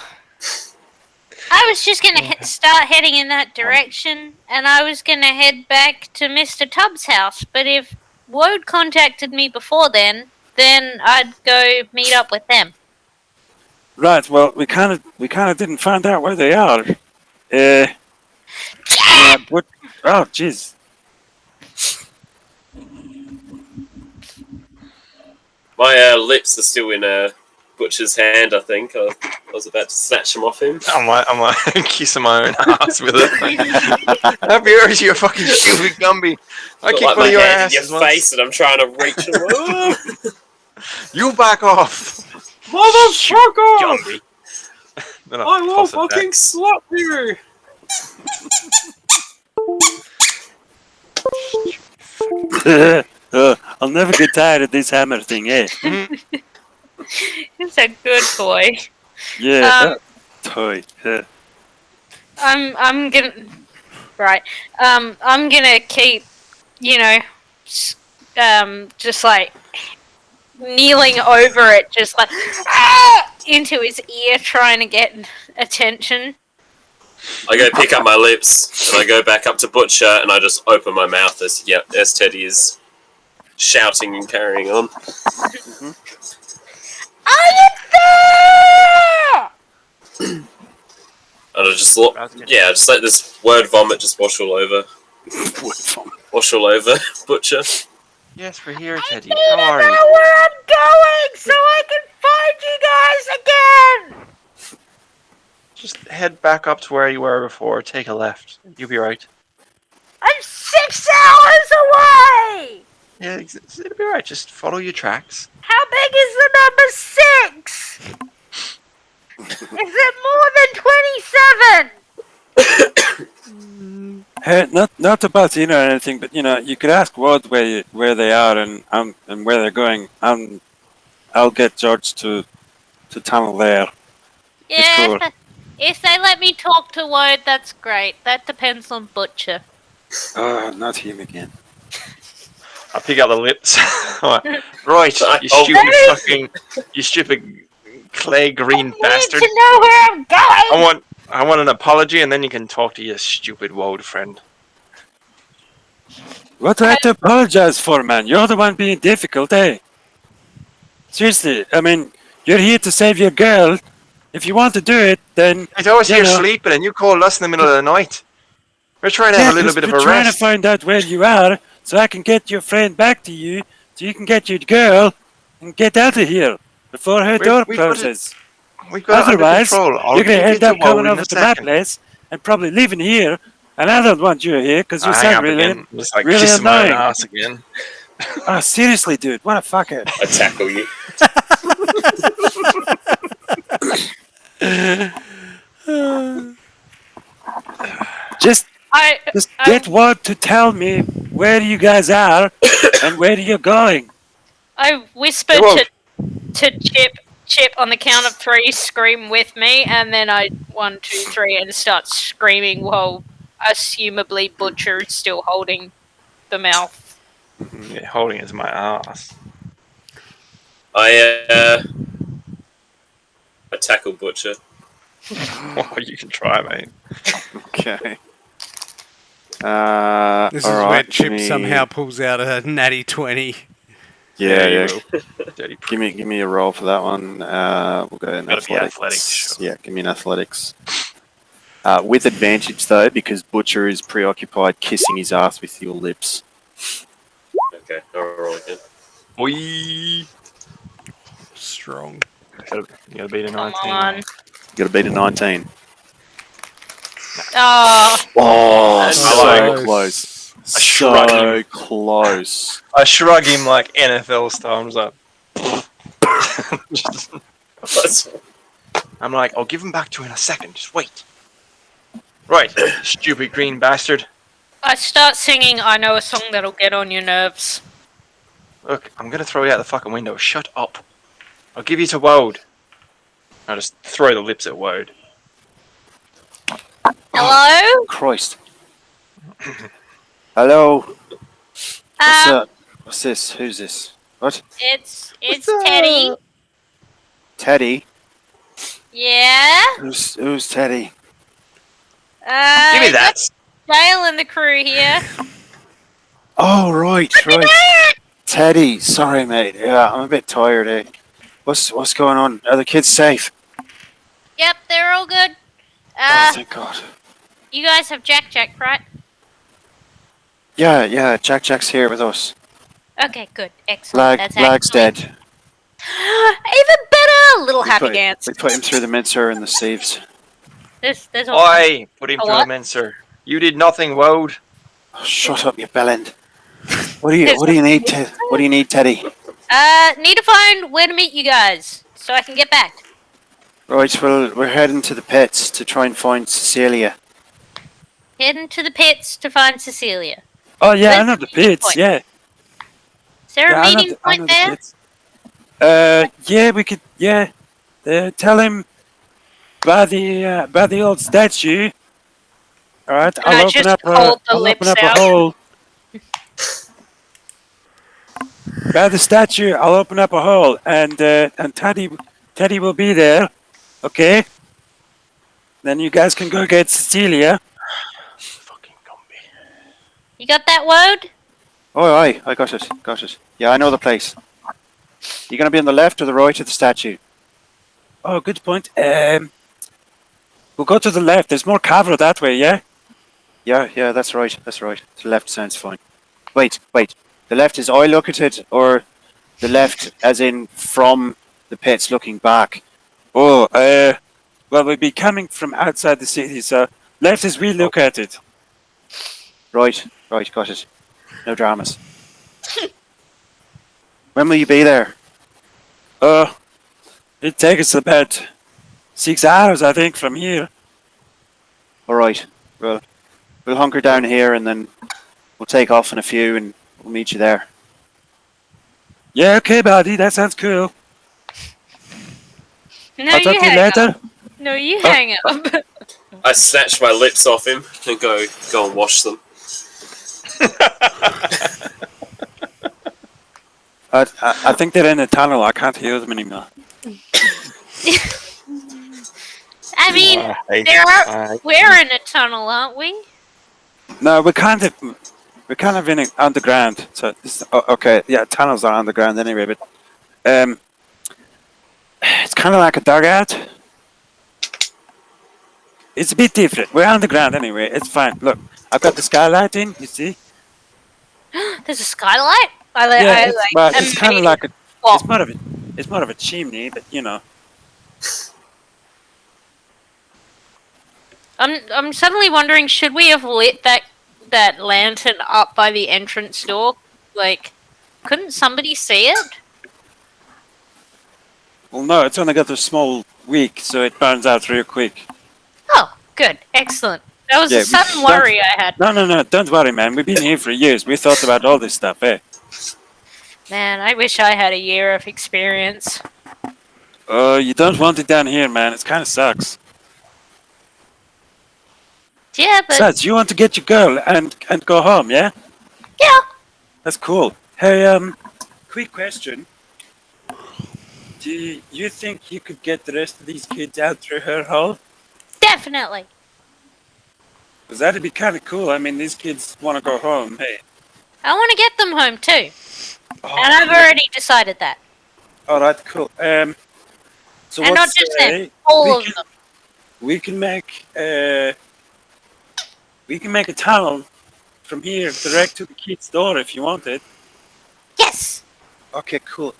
I was just gonna start heading in that direction, and I was gonna head back to Mr. Tubbs' house. But if Wode contacted me before then I'd go meet up with them. Right. Well, we kind of didn't find out where they are. Yeah, but oh, jeez. My lips are still in Butcher's hand, I think. I was about to snatch them off him. I'm like kissing my own ass with it. How dare you, fucking stupid Gumby? I Got kick like one my of your hand in asses your once. face and I'm trying to reach them. You back off. Motherfucker! Gumby. Then I will toss it back. fucking slap you! I'll never get tired of this hammer thing, eh? He's a good boy. Yeah, toy. I'm gonna I'm gonna keep, you know, just like kneeling over it, just like into his ear, trying to get attention. I go pick up my lips and I go back up to Butcher and I just open my mouth as Teddy is shouting and carrying on. Are you there? And I just just let this word vomit just wash all over. Wash all over Butcher. Yes, we're here, Teddy. I How need to are know you? where I'm going so I can find you guys again. Just head back up to where you were before. Take a left. You'll be right. I'm 6 hours away. Yeah, it'll be right. Just follow your tracks. How big is the number 6? Is it more than 27? Hey, not to butt in or anything, but you know, you could ask Ward where they are and where they're going. I'll get George to tunnel there. Yeah, cool. if they let me talk to Wode, that's great. That depends on Butcher. Oh, not him again. I pick up the lips. Right, you stupid clay green I bastard. need to know where I'm going. I want an apology, and then you can talk to your stupid woad friend. What do I have to apologize for, man? You're the one being difficult, eh? Seriously, I mean, you're here to save your girl. If you want to do it, then I was you here know. sleeping, and you called us in the middle of the night. We're trying to have a little 'cause bit of we're a trying to rest. find out where you are, so I can get your friend back to you, so you can get your girl and get out of here before her door We've got it. closes. We've got it under Otherwise, control. I'll you're going to give you end to up coming Woad in over a to my second. place and probably leaving here. And I don't want you here because you Hang sound up really, again. Just like really kissing my own annoying. ass again. Oh, seriously, dude, what a fucker! I tackle you. Just I get Wood to tell me where you guys are and where you're going. I whispered Whoa. to Chip on the count of 3, scream with me, and then I 1, 2, 3, and start screaming while assumably Butcher is still holding the mouth. Yeah, holding it to my ass. I tackle Butcher. Oh, you can try, mate. Okay. This is all where right, Chip somehow pulls out a natty 20. Yeah, you yeah. will. Dirty Give me a roll for that one. We'll go in Gotta be athletics. athletics, sure. Yeah, give me an athletics. With advantage though, because Butcher is preoccupied kissing his ass with your lips. Okay, I'll roll again. Oi. Strong. You gotta beat a Come 19. on. You got to beat a 19. Oh, Oh, so like- close. I shrug So him. close. I shrug him like NFL style. I'm just like, That's- I'm like, I'll give him back to you in a second. Just wait. Right, stupid green bastard. I start singing I Know a Song That'll Get on Your Nerves. Look, I'm gonna throw you out the fucking window. Shut up. I'll give you to Woad. I just throw the lips at Woad. Hello? Christ. Hello. What's up? What's this? Who's this? What? It's Teddy. Teddy? Yeah? Who's Teddy? Give me that. Dale and the crew here. Oh, right. Teddy. Sorry, mate. Yeah, I'm a bit tired, eh? What's going on? Are the kids safe? Yep, they're all good. Oh, thank God. You guys have Jack, right? Yeah, Jack's here with us. Okay, good. Excellent. That's Lag's excellent. dead. Even better! Little happy dance. We put him through the mincer and the sieves. There's all I put him A through what? the mincer. You did nothing, Woad. Oh, shut up, you bellend. What do you need, What do you need, Teddy? Need to find where to meet you guys so I can get back. Right, well, we're heading to the pits to try and find Cecilia. Heading to the pits to find Cecilia. Oh yeah, I Let's know the meet pits. point. Yeah, Is there yeah, a meeting I know point the there? pits. Yeah, we could. Yeah, tell him by the old statue. All right, And I just hold the lips a out. hole. By the statue, I'll open up a hole, and Teddy will be there. Okay. Then you guys can go get Cecilia. Fucking combi. You got that, Woad? Oh, aye, I got it. Yeah, I know the place. You gonna be on the left or the right of the statue? Oh, good point. We'll go to the left. There's more cover that way. Yeah. Yeah, that's right. The left sounds fine. Wait. The left is I look at it, or the left as in from the pits looking back? Oh, well, we'll be coming from outside the city, so left as we look at it. Right, got it. No dramas. When will you be there? It'd take us about 6 hours, I think, from here. Alright, well, we'll hunker down here and then we'll take off in a few and we'll meet you there. Yeah, okay, buddy, that sounds cool. No, I'll talk you to you hang later. up. No, you hang up. I snatch my lips off him and go and wash them. I think they're in a tunnel. I can't hear them anymore. I mean, we're in a tunnel, aren't we? No, we're kind of in a, underground. So okay, yeah, tunnels are underground anyway. But it's kind of like a dugout. It's a bit different. We're underground anyway. It's fine. Look, I've got the skylight in. You see? There's a skylight. Yeah, it's kind of like a. Well, It's more of a chimney, but you know. I'm suddenly wondering, should we have lit that lantern up by the entrance door? Like, couldn't somebody see it? Well, no, it's only got a small wick, so it burns out real quick. Oh, good, excellent. That was Yeah, a we sudden don't- worry I had. No, don't worry, man. We've been here for years. We thought about all this stuff, eh? Man, I wish I had a year of experience. Oh, you don't want it down here, man. It kind of sucks. Yeah, but Besides, you want to get your girl and go home, yeah? yeah, That's cool. Hey, quick question. Do you think you could get the rest of these kids out through her hole? definitely. Because that'd be kind of cool. I mean, these kids want to go home. Hey. I want to get them home too, Oh, and I've already decided that. all right, cool. So And what not just them, say all of them. we can make a tunnel from here direct to the kid's door if you want it. Yes. Okay, cool.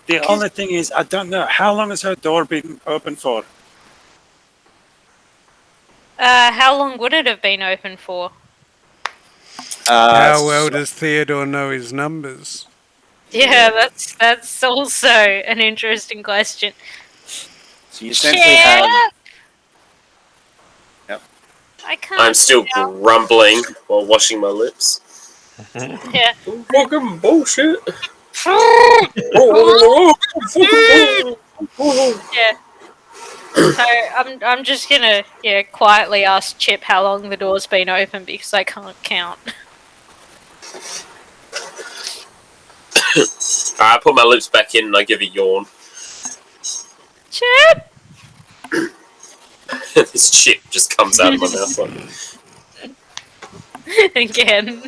The only thing is, I don't know how long has her door been open for. How long would it have been open for? How well does Theodore know his numbers? Yeah, that's also an interesting question. So you essentially have. Chef, Yep. I can't. I'm still tell. grumbling while washing my lips. Yeah. Fucking bullshit. Yeah. So I'm just gonna quietly ask Chip how long the door's been open because I can't count. I put my lips back in and I give a yawn. Chip. This chip just comes out of my mouth like. Again.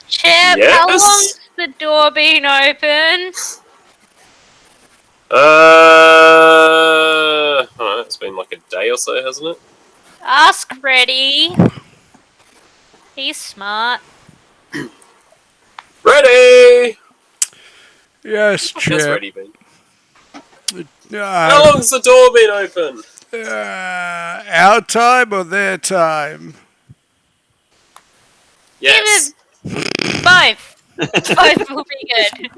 Chip, how Yes? long's the door been open? I don't know, it's been like a day or so, hasn't it? Ask Reddy. He's smart. Ready! Yes, How's Chip. ready been? How long's the door been open? Our time or their time? Yes. Both. Both will be good.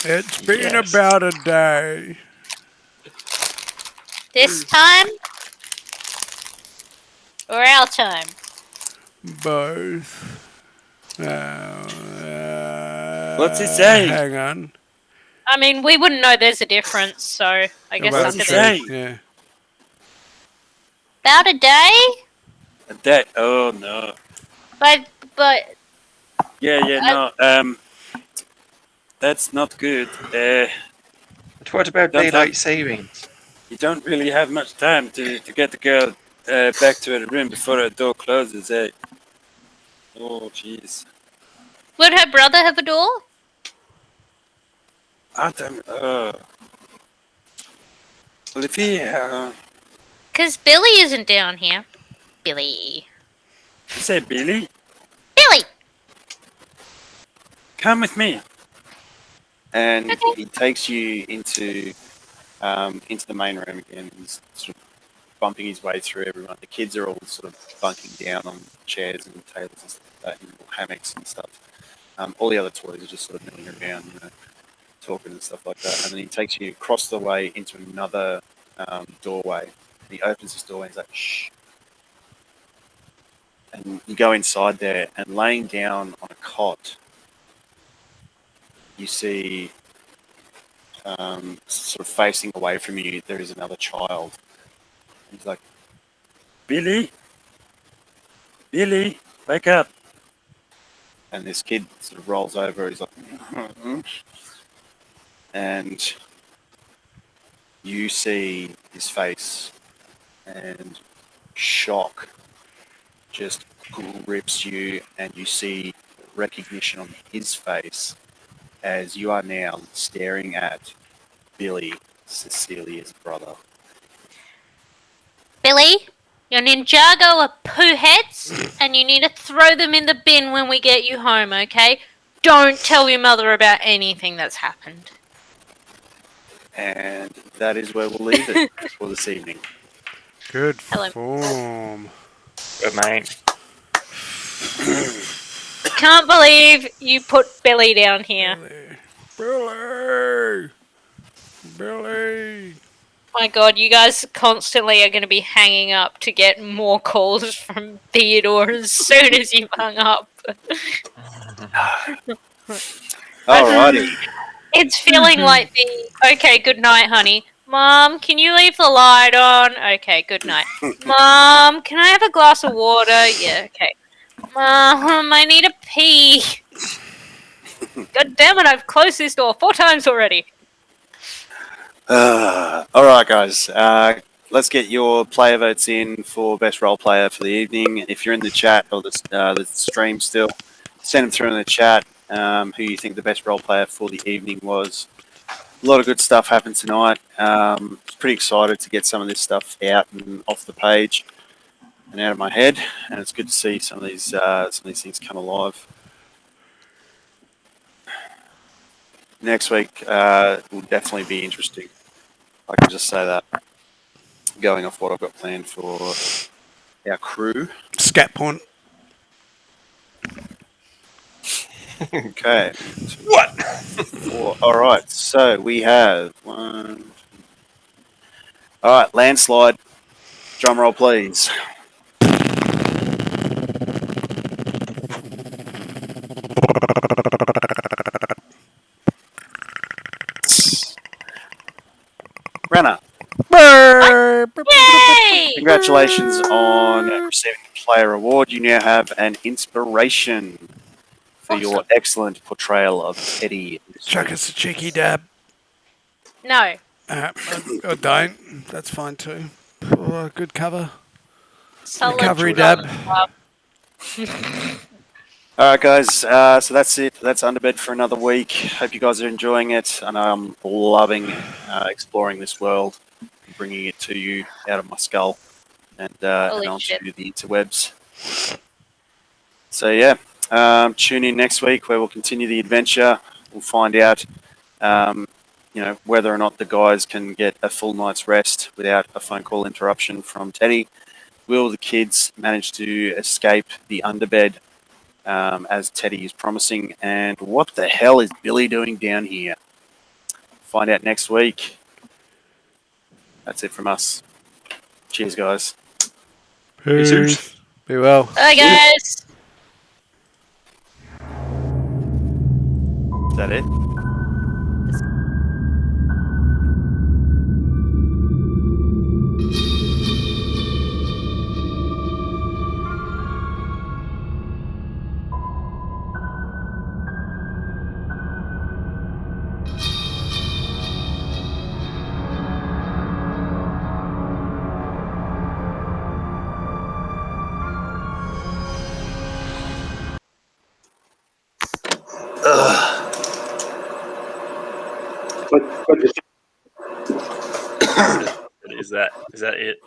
It's been Yes. about a day. This time? Or our time? Both. What's it say? Hang on. I mean, we wouldn't know there's a difference, so I guess About that's What's a it bit. say? Yeah. About a day? Oh no. But Yeah, no. That's not good. But what about Don't daylight have- savings? You don't really have much time to get the girl back to her room before her door closes, eh? Oh, jeez. would her brother have a door? I don't. Well, if he, Because Billy isn't down here. Billy. you say Billy, Billy! come with me. And Okay. he takes you into the main room again. He's sort of bumping his way through everyone. The kids are all sort of bunking down on chairs and tables and stuff like that, and hammocks and stuff. All the other toys are just sort of milling around, talking and stuff like that. And then he takes you across the way into another doorway. And he opens this doorway and he's like, shh. And you go inside there, and laying down on a cot, you see, sort of facing away from you, there is another child. He's like, Billy, wake up. and this kid sort of rolls over. He's like, and you see his face, and shock just grips you, and you see recognition on his face as you are now staring at Billy Cecilia's brother. Billy, your Ninjago are poo heads, and you need to throw them in the bin when we get you home, okay? Don't tell your mother about anything that's happened. And that is where we'll leave it for this evening. Good Hello. form. Good mate. Can't believe you put Billy down here. Billy! Billy! My god, you guys constantly are going to be hanging up to get more calls from Theodore as soon as you've hung up. Alrighty. It's feeling like the, okay, good night, honey. Mom, can you leave the light on? Okay, good night. Mom, can I have a glass of water? Yeah, okay. Mom, I need a pee. God damn it, I've closed this door 4 times already. Alright, guys. Let's get your player votes in for best role player for the evening. If you're in the chat or the stream still, send them through in the chat who you think the best role player for the evening was. A lot of good stuff happened tonight. Pretty excited to get some of this stuff out and off the page and out of my head, and it's good to see some of these things come alive. Next week will definitely be interesting. I can just say that. Going off what I've got planned for our crew. Scat point. Okay. What? 4. All right. So we have 1. All right. Landslide. Drum roll, please. Renner. Yay! Congratulations on receiving the player award. You now have an inspiration for your excellent portrayal of Teddy. Chuck us a cheeky dab. No. Or don't. That's fine too. Oh, good cover. Solid Recovery drum dab. club. All right, guys. So that's it. That's Underbed for another week. Hope you guys are enjoying it. I know I'm loving exploring this world, and bringing it to you out of my skull and onto the interwebs. So yeah, tune in next week where we'll continue the adventure. We'll find out, whether or not the guys can get a full night's rest without a phone call interruption from Teddy. Will the kids manage to escape the underbed as Teddy is promising? And what the hell is Billy doing down here? Find out next week. That's it from us. Cheers, guys. Peace. Be well. Bye, guys. Is that it? Is that it?